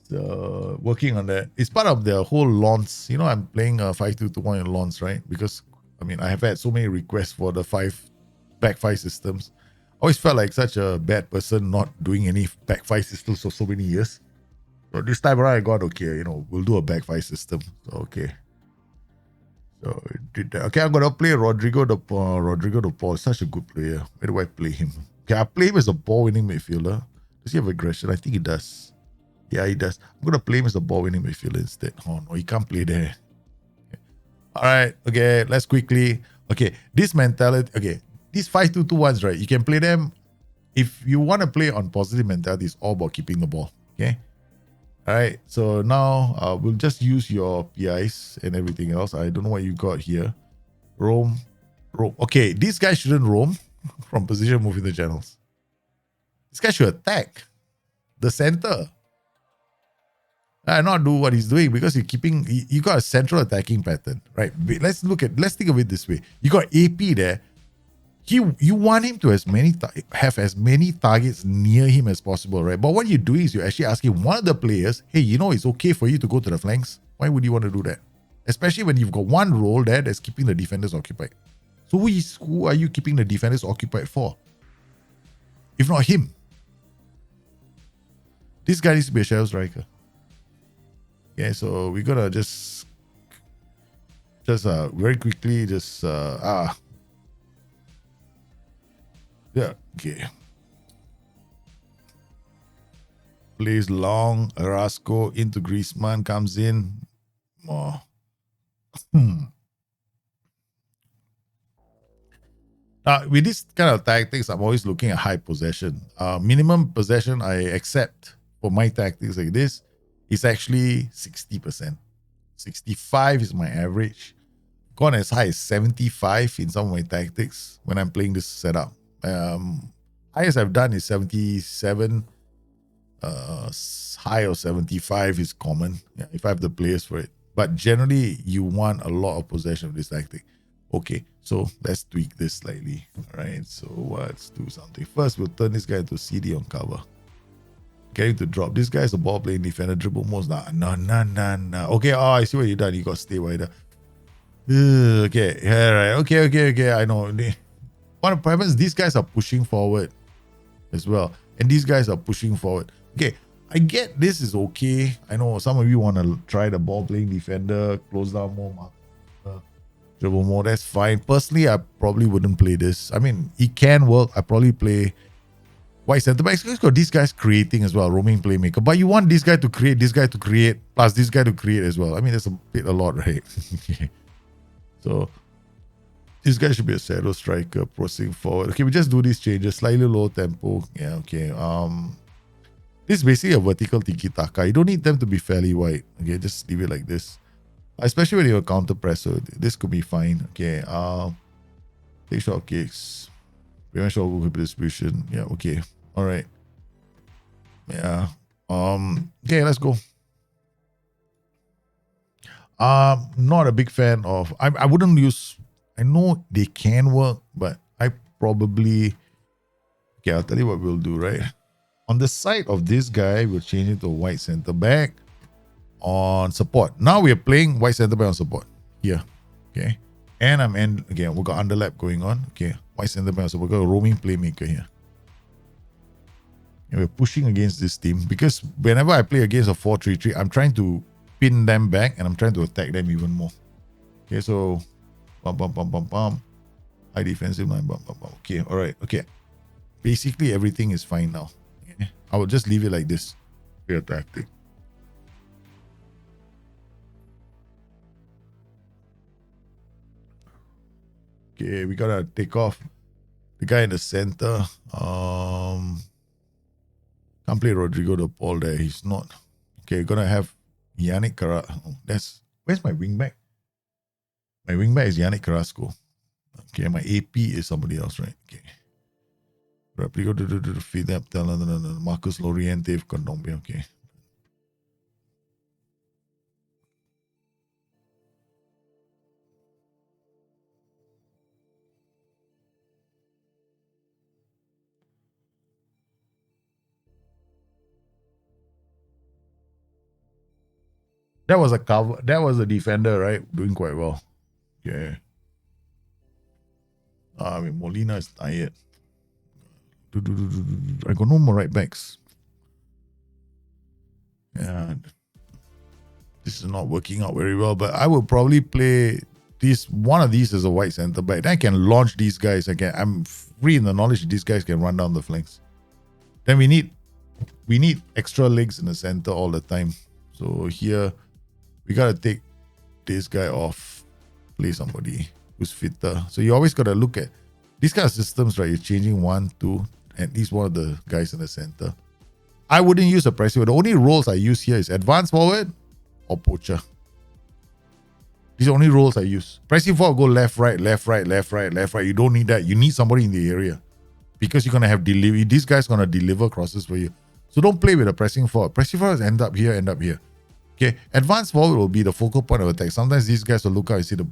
So working on that. It's part of the whole launch. I'm playing 5-2-1 in launch, right? Because I have had so many requests for the back 5 systems. Always felt like such a bad person not doing any back 5 systems for so many years. So this time around I got okay, we'll do a back 5 system. So okay. So did that. Okay, I'm gonna play Rodrigo de Paul. Rodrigo de Paul is such a good player. Where do I play him? Okay, I play him as a ball-winning midfielder. Does he have aggression? I think he does. Yeah, he does. I'm gonna play him as a ball-winning midfielder instead. Oh no, he can't play there. Okay. All right. Okay. Let's quickly. Okay. This mentality. Okay. These 5-2-2-1s, right? You can play them if you want to play on positive mentality. It's all about keeping the ball. Okay. All right. So now we'll just use your PIs and everything else. I don't know what you got here. Roam. Roam. Okay. This guy shouldn't roam from position moving the channels. This guy should attack the center. Not do what he's doing because you're keeping. You got a central attacking pattern, right? Let's think of it this way. You got AP there. You want him to have as many targets near him as possible, right? But what you're doing is you're actually asking one of the players, hey, it's okay for you to go to the flanks. Why would you want to do that? Especially when you've got one role there that's keeping the defenders occupied. So who are you keeping the defenders occupied for? If not him. This guy needs to be a shadow striker. Okay, so we gotta just very quickly yeah, okay. Plays long, Rasco into Griezmann, comes in. Oh. With this kind of tactics, I'm always looking at high possession. Minimum possession I accept for my tactics like this is actually 60%. 65 is my average. Gone as high as 75 in some of my tactics when I'm playing this setup. Highest I've done is 77. High of 75 is common, if I have the players for it. But generally, you want a lot of possession of this tactic. Okay, so let's tweak this slightly. All right, so let's do something. First, we'll turn this guy into CD on cover. Get him to drop. This guy's a ball playing defender, dribble most. No. Okay, I see what you done. You got to stay wider. Okay, yeah, right. Okay. I know. One of the problems, these guys are pushing forward as well. And these guys are pushing forward. Okay, I get this is okay. I know some of you want to try the ball playing defender, close down more, dribble more. That's fine. Personally, I probably wouldn't play this. I mean, it can work. I probably play white center back. It's got these guys creating as well, roaming playmaker. But you want this guy to create, plus this guy to create as well. I mean, that's a lot, right? So this guy should be a shadow striker, pressing forward. Okay, we just do these changes, slightly low tempo. Yeah, okay. This is basically a vertical tiki-taka. You don't need them to be fairly wide. Okay, just leave it like this. Especially when you're a counter presser, this could be fine. Okay, take short kicks. Prevent short goalkeeper distribution. Yeah, okay. All right. Yeah. Okay, let's go. Not a big fan of. I wouldn't use. I know they can work, but I probably. Okay, I'll tell you what we'll do. Right on the side of this guy, we'll change it to white center back on support. Now we're playing white center back on support here. Okay, and again. We got underlap going on. Okay, white center back on support. We got a roaming playmaker here. And we're pushing against this team because whenever I play against a 4-3-3, I'm trying to pin them back and I'm trying to attack them even more. Okay, so bum. High defensive line, bum. Okay, all right, okay. Basically, everything is fine now. Okay? I will just leave it like this. Clear tactic. Okay, we gotta take off the guy in the center. Can't play Rodrigo de Paul there. He's not. Okay, gonna have Yannick Carrasco. Where's my wingback? My wingback is Yannick Carrasco. Okay, my AP is somebody else, right? Okay. Replico to feed up. Marcus Loriente Condombia. Okay. That was a cover. That was a defender, right? Doing quite well. Yeah. I mean, Molina is tired. I got no more right backs. Yeah. This is not working out very well, but I will probably play one of these as a white center back. Then I can launch these guys. I'm free in the knowledge that these guys can run down the flanks. Then we need extra legs in the center all the time. So here we gotta take this guy off. play somebody who's fitter. So you always got to look at these kind of systems, right? You're changing 1, 2, at least one of the guys in the center. I wouldn't use a pressing forward. The only roles I use here is advanced forward or poacher. These are the only roles I use. Pressing forward, go left, right, left, right, left, right, left, right. You don't need that. You need somebody in the area because you're going to have delivery. This guy's going to deliver crosses for you. So don't play with a pressing forward. Pressing forward end up here, end up here. Okay, advanced forward will be the focal point of attack. Sometimes these guys will look out and see the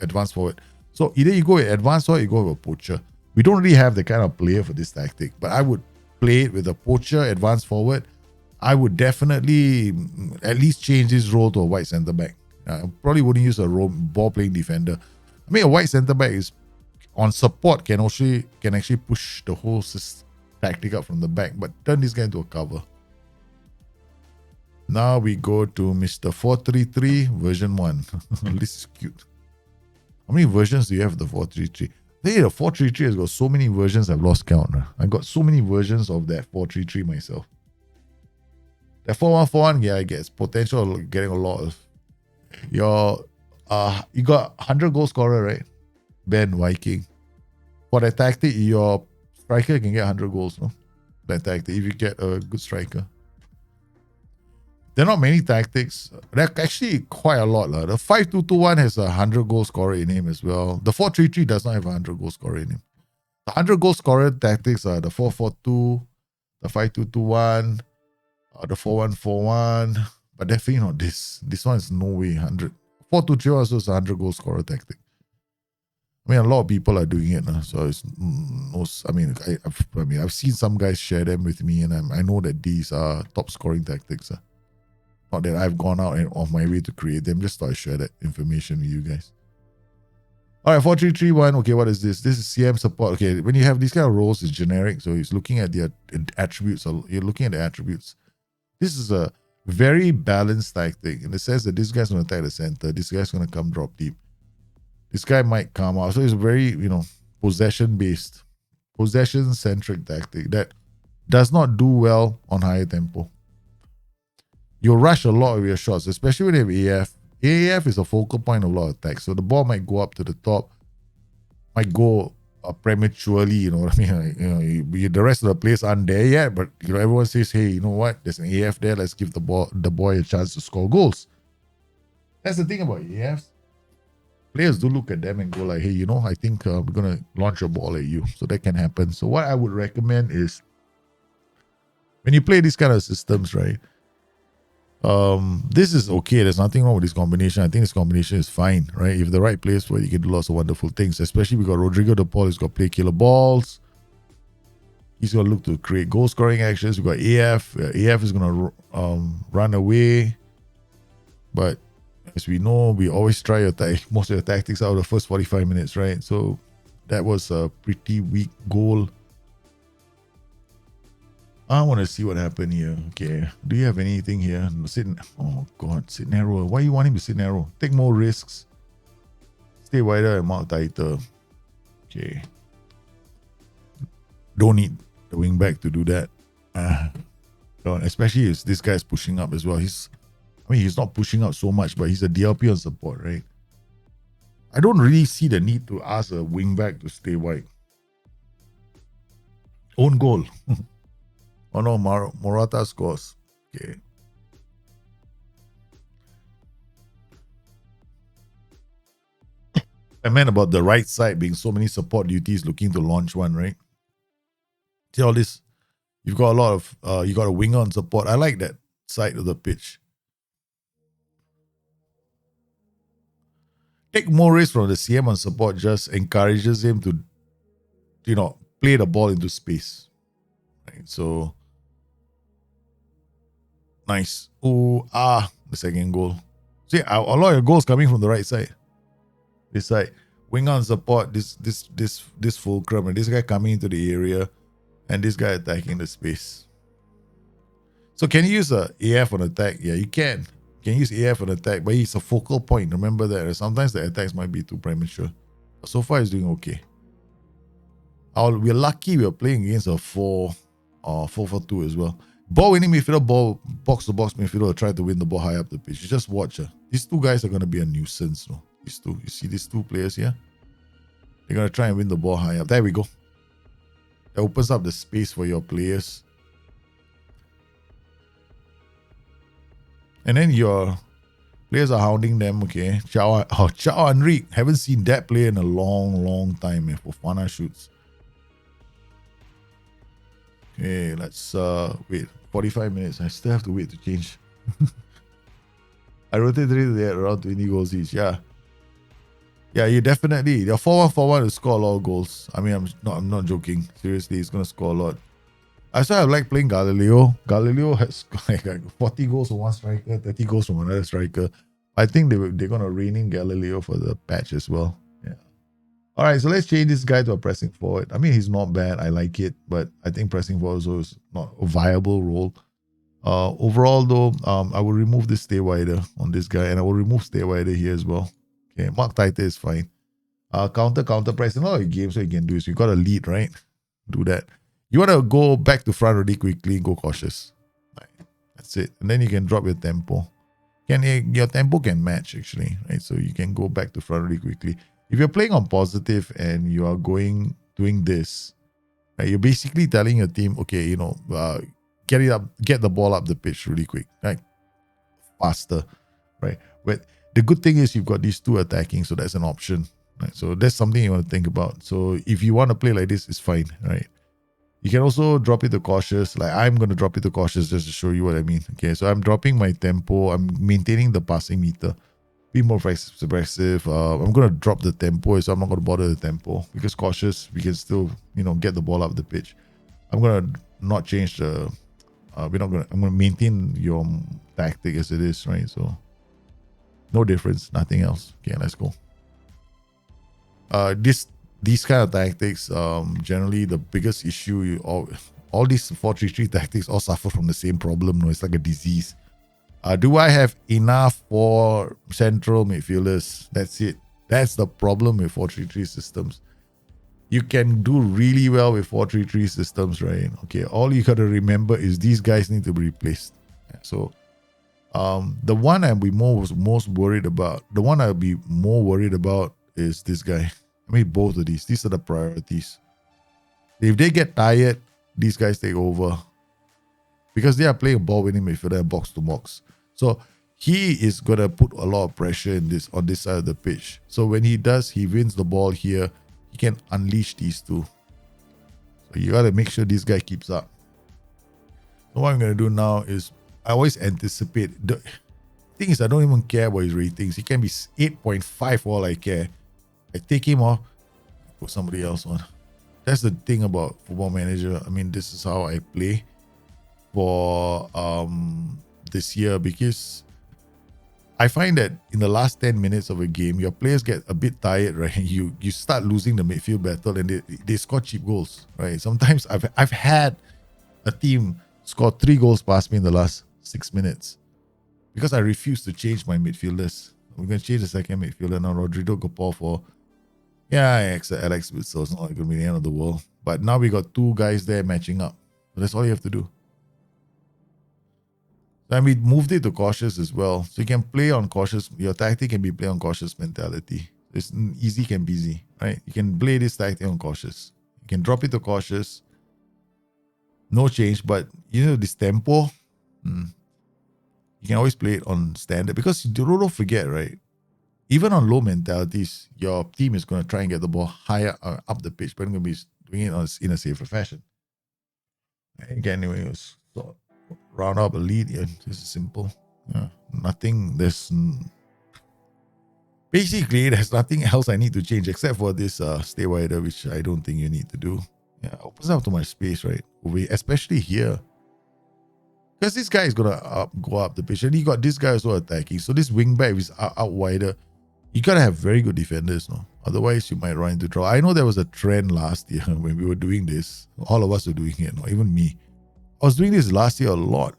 advanced forward. So either you go with advanced or you go with a poacher. We don't really have the kind of player for this tactic, but I would play it with a poacher, advanced forward. I would definitely at least change this role to a wide centre back. I probably wouldn't use a ball playing defender. I mean, a wide centre back is on support can actually push the whole tactic up from the back, but turn this guy into a cover. Now we go to Mr. 433 version 1. This is cute. How many versions do you have of the 433? Hey, the 433 has got so many versions I've lost count. I got so many versions of that 433 myself. That 4141, yeah, I guess potential of getting a lot of you got 100 goal scorer, right? Ben Viking. For that tactic, your striker can get 100 goals, no? That tactic, if you get a good striker. There are not many tactics. There are actually quite a lot. The 5221 has a 100 goal scorer in him as well. The 433 does not have a 100 goal scorer in him. The 100 goal scorer tactics are the 442, the 5221, the 4141, but definitely not this. This one is no way 100. 423 also is a 100 goal scorer tactic. I mean, a lot of people are doing it now, so it's I've seen some guys share them with me, and I know that these are top scoring tactics. Not that I've gone out and off my way to create them, just thought I share that information with you guys. All right, 4331. Okay, what is this? This is CM support. Okay, when you have these kind of roles, it's generic, so it's looking at the attributes. So you're looking at the attributes. This is a very balanced tactic in the sense that this guy's going to attack the center, this guy's going to come drop deep. This guy might come out. So it's very, possession-based, possession-centric tactic that does not do well on higher tempo. You'll rush a lot of your shots, especially when you have AAF. AAF is a focal point of a lot of attacks. So the ball might go up to the top, might go prematurely, you know what I mean? The rest of the players aren't there yet, but everyone says, hey, you know what? There's an AF there. Let's give the boy a chance to score goals. That's the thing about AFs. Players do look at them and go like, hey, I think we're going to launch a ball at you. So that can happen. So what I would recommend is when you play these kind of systems, right? This is okay. There's nothing wrong with this combination. I think this combination is fine, right? If the right place where you can do lots of wonderful things, especially we got Rodrigo De Paul, he's got play killer balls. He's going to look to create goal scoring actions. We got AF. AF is going to run away. But as we know, we always try most of the tactics out of the first 45 minutes, right? So that was a pretty weak goal. I want to see what happened here. Okay. Do you have anything here? Oh, God. Sit narrow. Why you want him to sit narrow? Take more risks. Stay wider and mark tighter. Okay. Don't need the wing back to do that. Especially if this guy's pushing up as well. He's not pushing up so much, but he's a DLP on support, right? I don't really see the need to ask a wing back to stay wide. Own goal. Oh no, Morata scores. Okay. I meant about the right side being so many support duties looking to launch one, right? See all this? You've got a lot of, you got a winger on support. I like that side of the pitch. Take more risk from the CM on support just encourages him to, play the ball into space. Right? So, nice. The second goal. See, a lot of goals coming from the right side. This side. Winger on support, this fulcrum, and this guy coming into the area, and this guy attacking the space. So can you use a AF on attack? Yeah, you can. You can use AF on attack, but he's a focal point. Remember that. Sometimes the attacks might be too premature. But so far, he's doing okay. We're lucky we're playing against a 4-4-2 as well. Ball winning midfielder, box to box midfielder will try to win the ball high up the pitch. You just watch. These two guys are going to be a nuisance. No? These two. You see these two players here? They're going to try and win the ball high up. There we go. That opens up the space for your players. And then your players are hounding them, okay. Chao Enrique. Haven't seen that player in a long time, man. Fofana shoots. Okay, let's wait. 45 minutes. I still have to wait to change. I rotated it around 20 goals each. Yeah. Yeah, you definitely. They're 4-1-4-1 to score a lot of goals. I mean, I'm not joking. Seriously, he's gonna score a lot. I still like playing Galileo. Galileo has like 40 goals from one striker, 30 goals from another striker. I think they're gonna rein in Galileo for the patch as well. Yeah. All right, so let's change this guy to a pressing forward. I mean, he's not bad. I like it, but I think pressing forward also is not a viable role. Overall, though, I will remove this stay wider on this guy, and I will remove stay wider here as well. Okay, mark tighter is fine. Counter press. In all the games, what you can do is you got a lead, right? Do that. You want to go back to front really quickly, go cautious. Right. That's it. And then you can drop your tempo. Your tempo can match actually, right? So you can go back to front really quickly. If you're playing on positive and you are doing this, right, you're basically telling your team, okay, you know, get the ball up the pitch really quick, right? Faster, right? But the good thing is you've got these two attacking, so that's an option, right? So that's something you want to think about. So if you want to play like this, it's fine, right? You can also drop it to cautious. Like I'm going to drop it to cautious just to show you what I mean. Okay, so I'm dropping my tempo. I'm maintaining the passing meter. Be more aggressive. I'm going to drop the tempo, so I'm not going to bother the tempo. Because cautious, we can still, you know, get the ball up the pitch. I'm going to not change the... I'm going to maintain your tactic as it is, right? So, no difference. Nothing else. Okay, let's go. These kind of tactics, generally the biggest issue, all these 4-3-3 tactics all suffer from the same problem. No, it's like a disease. Do I have enough for central midfielders? That's it. That's the problem with 4-3-3 systems. You can do really well with 4-3-3 systems, right? Okay, all you got to remember is these guys need to be replaced. So, the one I'll be most worried about, is this guy. I mean, both of these. These are the priorities. If they get tired, these guys take over. Because they are playing ball-winning midfielder box to box. So he is going to put a lot of pressure on this side of the pitch. So when he does, he wins the ball here. He can unleash these two. So you got to make sure this guy keeps up. So what I'm going to do now is, I always anticipate. The thing is, I don't even care about his ratings. He can be 8.5 for all I care. I take him off, put somebody else on. That's the thing about Football Manager. I mean, this is how I play for this year, because I find that in the last 10 minutes of a game, your players get a bit tired, right? You start losing the midfield battle and they score cheap goals, right? Sometimes I've had a team score 3 goals past me in the last 6 minutes because I refuse to change my midfielders. We're going to change the second midfielder now. Rodrigo Gopal for... Yeah, Alex Witzel. It's not going to be the end of the world. But now we got 2 guys there matching up. So that's all you have to do. And we moved it to cautious as well. So you can play on cautious. Your tactic can be play on cautious mentality. It's easy can be easy, right? You can play this tactic on cautious. You can drop it to cautious. No change, but you know this tempo. You can always play it on standard, because you don't forget, right? Even on low mentalities, your team is going to try and get the ball higher up the pitch, but it's going to be doing it in a safer fashion. Again, anyway, so round up a lead. Yeah, this is simple. Yeah, nothing. Basically, there's nothing else I need to change except for this stay wider, which I don't think you need to do. Yeah, opens up too much space, right? Especially here. Because this guy is going to go up the pitch. And you got this guy also attacking. So this wing back is out wider. You got to have very good defenders, no? Otherwise, you might run into trouble. I know there was a trend last year when we were doing this. All of us were doing it, no? Even me. I was doing this last year a lot.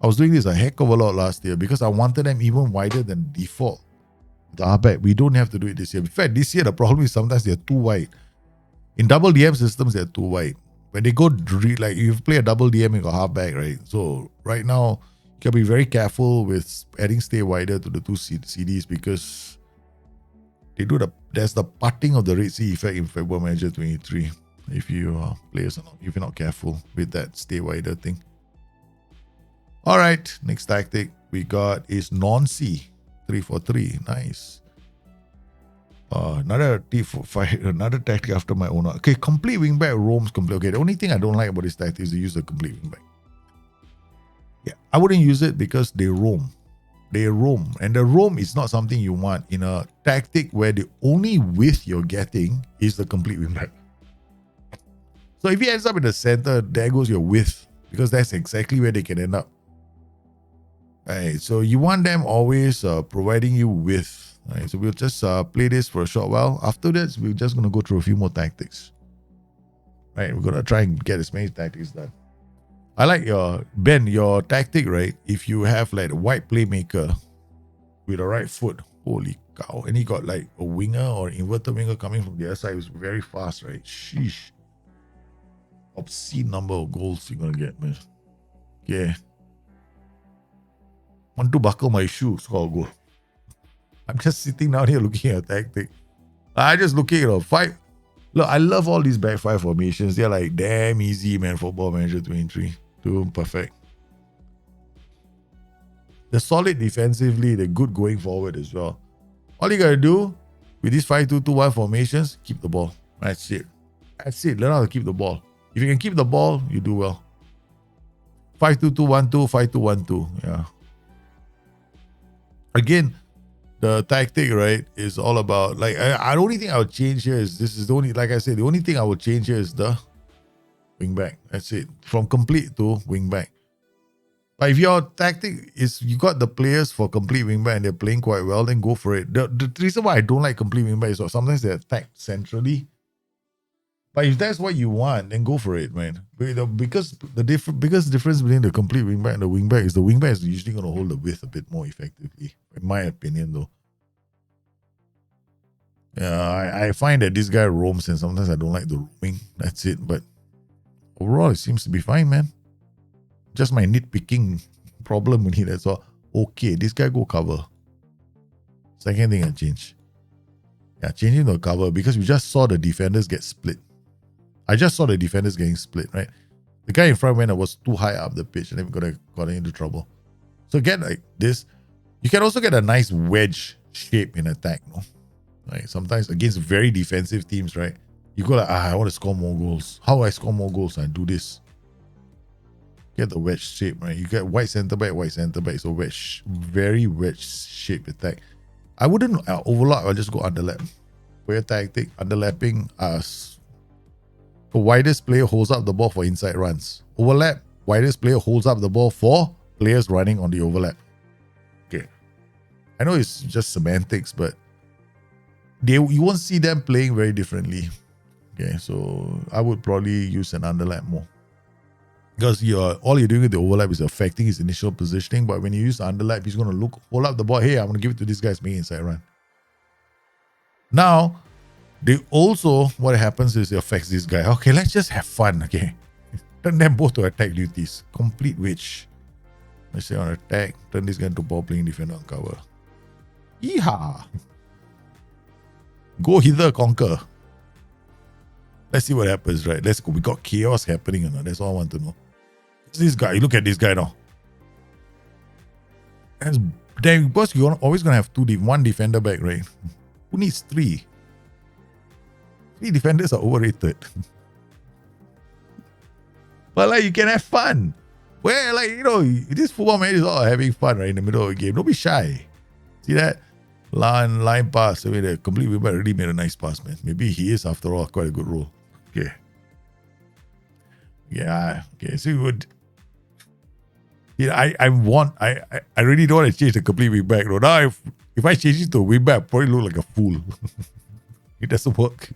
I was doing this a heck of a lot last year because I wanted them even wider than default. The halfback, we don't have to do it this year. In fact, this year the problem is sometimes they're too wide. In double DM systems, they're too wide. When they go, like you play a double DM, you got halfback, right? So right now, Gotta be very careful with adding stay wider to the two CDs because there's the parting of the Red Sea effect in Football Manager 23. If you players are not, if you're not careful with that stay wider thing. All right, next tactic we got is non-C 343. Nice. Another T5, another tactic after my own. Okay, complete wingback roams complete. Okay, the only thing I don't like about this tactic is to use the complete wingback. Yeah, I wouldn't use it because they roam. They roam. And the roam is not something you want in a tactic where the only width you're getting is the complete wingback. So if he ends up in the center, there goes your width because that's exactly where they can end up. Right, so you want them always providing you width. Right, so we'll just play this for a short while. After that, we're just going to go through a few more tactics. Right, we're going to try and get as many tactics done. I like your tactic, right? If you have like a wide playmaker with a right foot, holy cow. And he got like a winger or inverted winger coming from the other side. It was very fast, right? Sheesh. Obscene number of goals you're going to get, man. Okay. Want to buckle my shoe, score a goal. I'm just sitting down here looking at a tactic. I just looking at 5. Look, I love all these back 5 formations. They're like damn easy, man. Football Manager 23. Doing perfect. They're solid defensively. They're good going forward as well. All you gotta do with these 5-2-2-1 formations, keep the ball. That's it. That's it. Learn how to keep the ball. If you can keep the ball, you do well. 5-2-2-1-2, 5-2-1-2. Yeah. Again, the tactic, right, is all about like the only thing I would change here is this is the only, like I said, the only thing I would change here is the wing back. That's it. From complete to wing back. But if your tactic is you got the players for complete wing back and they're playing quite well, then go for it. The reason why I don't like complete wing back is sometimes they attack centrally. But if that's what you want, then go for it, man. Because the biggest difference between the complete wingback and the wingback is the wingback is usually going to hold the width a bit more effectively, in my opinion, though. Yeah, I find that this guy roams and sometimes I don't like the roaming. That's it. But overall, it seems to be fine, man. Just my nitpicking problem with it. That's all. Okay, this guy go cover. Second thing I change. Yeah, changing the cover because we just saw the defenders get split. I just saw the defenders getting split, right? The guy in front when I was too high up the pitch and then we got into trouble. So get like this. You can also get a nice wedge shape in attack, no? Right? Sometimes against very defensive teams, right? You go like, I want to score more goals. How do I score more goals? I do this. Get the wedge shape, right? You get white centre back. So wedge, very wedge shape attack. I wouldn't overlap. I'll just go underlap. For your tactic, underlapping us. The widest player holds up the ball for inside runs. Overlap, widest player holds up the ball for players running on the overlap. Okay. I know it's just semantics, but you won't see them playing very differently. Okay, so I would probably use an underlap more. Because all you're doing with the overlap is affecting his initial positioning, but when you use the underlap, he's going to hold up the ball. Hey, I'm going to give it to this guy's main inside run. Now, what happens is it affects this guy. Okay, let's just have fun, okay? Turn them both to attack duties. Complete which. Let's say on attack, turn this guy into ball playing defender on cover. Yeehaw! Go hither, conquer. Let's see what happens, right? Let's go. We got chaos happening, that's all I want to know. This guy, look at this guy now. And then, because you're always going to have one defender back, right? Who needs 3? 3 defenders are overrated. But like, you can have fun. Where, like, this football man is all having fun right in the middle of the game. Don't be shy. See that? Line pass. I mean, the complete wingback really made a nice pass, man. Maybe he is, after all, quite a good role. Okay. Yeah. Okay. So you would. I really don't want to change the complete wingback. No. Now, if I change it to a wingback, I probably look like a fool. It doesn't work.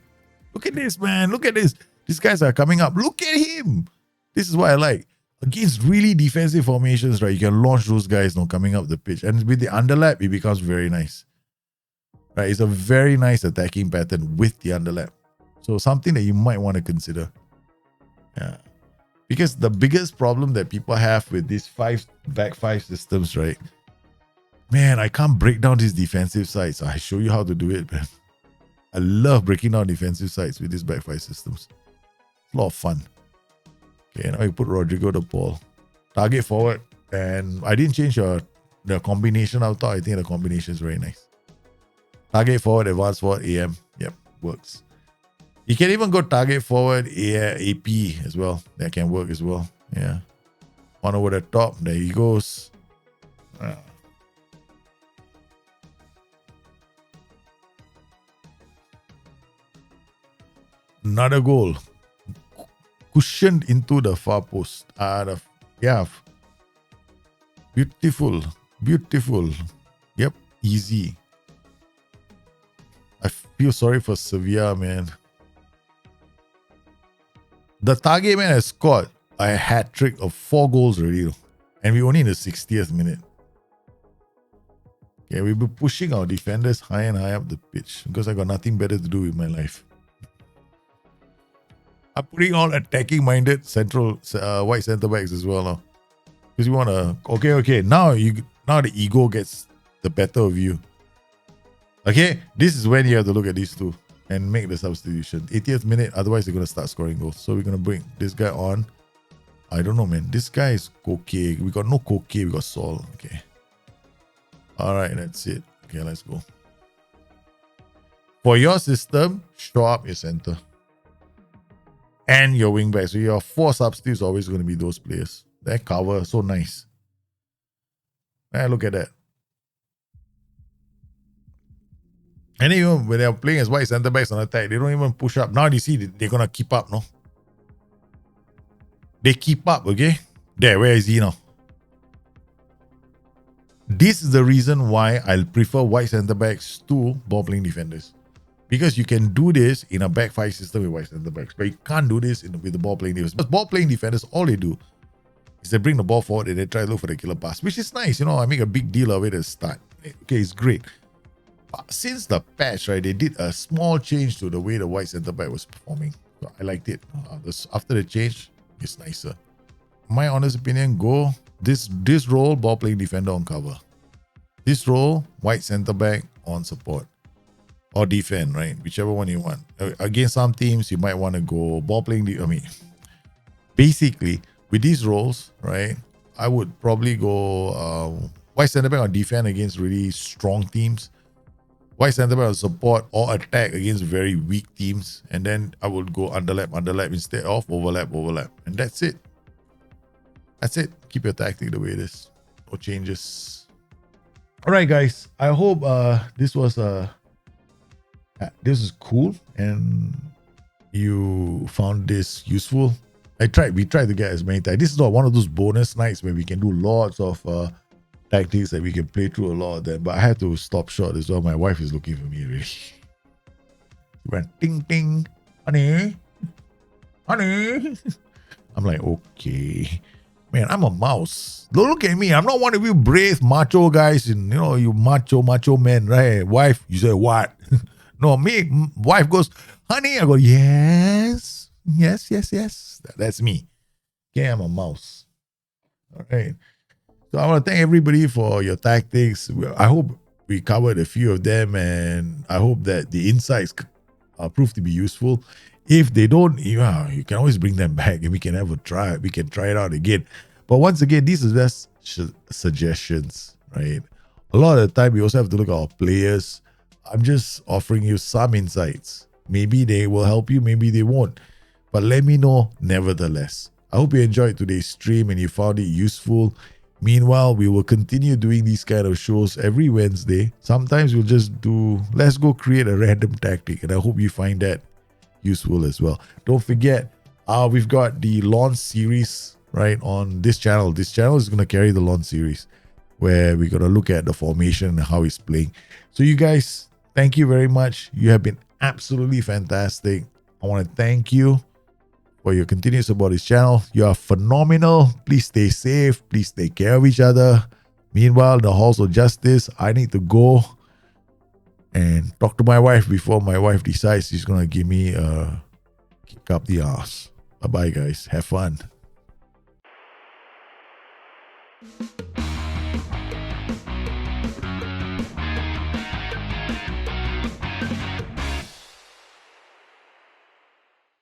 Look at this, man. Look at this. These guys are coming up. Look at him. This is what I like. Against really defensive formations, right? You can launch those guys coming up the pitch. And with the underlap, it becomes very nice. Right? It's a very nice attacking pattern with the underlap. So something that you might want to consider. Yeah. Because the biggest problem that people have with these back five systems, right? Man, I can't break down these defensive sides. I show you how to do it, man. I love breaking down defensive sides with these back five systems. It's a lot of fun. Okay, now you put Rodrigo the ball. Target forward. And I didn't change the combination out top. I think the combination is very nice. Target forward, advance forward, AM. Yep, works. You can even go target forward, AP as well. That can work as well. Yeah. One over the top. There he goes. Another goal. Cushioned into the far post. Yeah. Beautiful. Beautiful. Yep. Easy. I feel sorry for Sevilla, man. The target man has scored a hat trick of 4 goals already. And we're only in the 60th minute. Okay, we'll be pushing our defenders high and high up the pitch because I got nothing better to do with my life. I'm putting on attacking minded central white centre backs as well now. Because we want to okay. Now the ego gets the better of you. Okay, this is when you have to look at these two and make the substitution. 80th minute, otherwise they're gonna start scoring goals. So we're gonna bring this guy on. I don't know, man. This guy is Koke. We got no Koke, we got Sol. Okay. Alright, that's it. Okay, let's go. For your system, show up your center. And your wing back. So your 4 substitutes are always going to be those players. That cover, so nice. Look at that. And even when they're playing as white centre backs on attack, they don't even push up. Now you see they're going to keep up, no? They keep up, okay? There, where is he now? This is the reason why I prefer white centre backs to ball playing defenders. Because you can do this in a back 5 system with white centre backs, but you can't do this with the ball playing defenders. Because ball playing defenders, all they do is they bring the ball forward and they try to look for the killer pass, which is nice. You know, I make a big deal of it at the start. Okay, it's great. But since the patch, right, they did a small change to the way the white centre back was performing. So I liked it. After the change, it's nicer. My honest opinion, go this role, ball playing defender on cover. This role, white centre back on support. Or defend, right? Whichever one you want. Against some teams, you might want to go ball playing. Basically, with these roles, right, I would probably go white centre back on defend against really strong teams. White centre back on support or attack against very weak teams. And then I would go underlap instead of overlap. And that's it. That's it. Keep your tactic the way it is. No changes. All right, guys. I hope this is cool and you found this useful. We tried to get as many times. This is not one of those bonus nights where we can do lots of tactics that we can play through a lot of them, but I had to stop short as well. My wife is looking for me really. She went ting ting, honey. I'm like, okay. Man, I'm a mouse. Don't look at me. I'm not one of you brave macho guys and you macho men, right? Wife, you say what? No, me, wife goes, honey. I go, yes. That's me. Okay, I'm a mouse. All right. So I want to thank everybody for your tactics. I hope we covered a few of them, and I hope that the insights prove to be useful. If they don't, you can always bring them back and we can have a try. We can try it out again. But once again, these are just suggestions, right? A lot of the time, we also have to look at our players. I'm just offering you some insights. Maybe they will help you, maybe they won't. But let me know nevertheless. I hope you enjoyed today's stream and you found it useful. Meanwhile, we will continue doing these kind of shows every Wednesday. Sometimes we'll just do, let's go create a random tactic. And I hope you find that useful as well. Don't forget, we've got the launch series, right, on this channel. This channel is going to carry the launch series where we're going to look at the formation and how he's playing. So you guys, thank you very much. You have been absolutely fantastic. I want to thank you for your continued support of this channel. You are phenomenal. Please stay safe. Please take care of each other. Meanwhile, the halls of justice, I need to go and talk to my wife before my wife decides she's going to give me a kick up the ass. Bye-bye, guys. Have fun.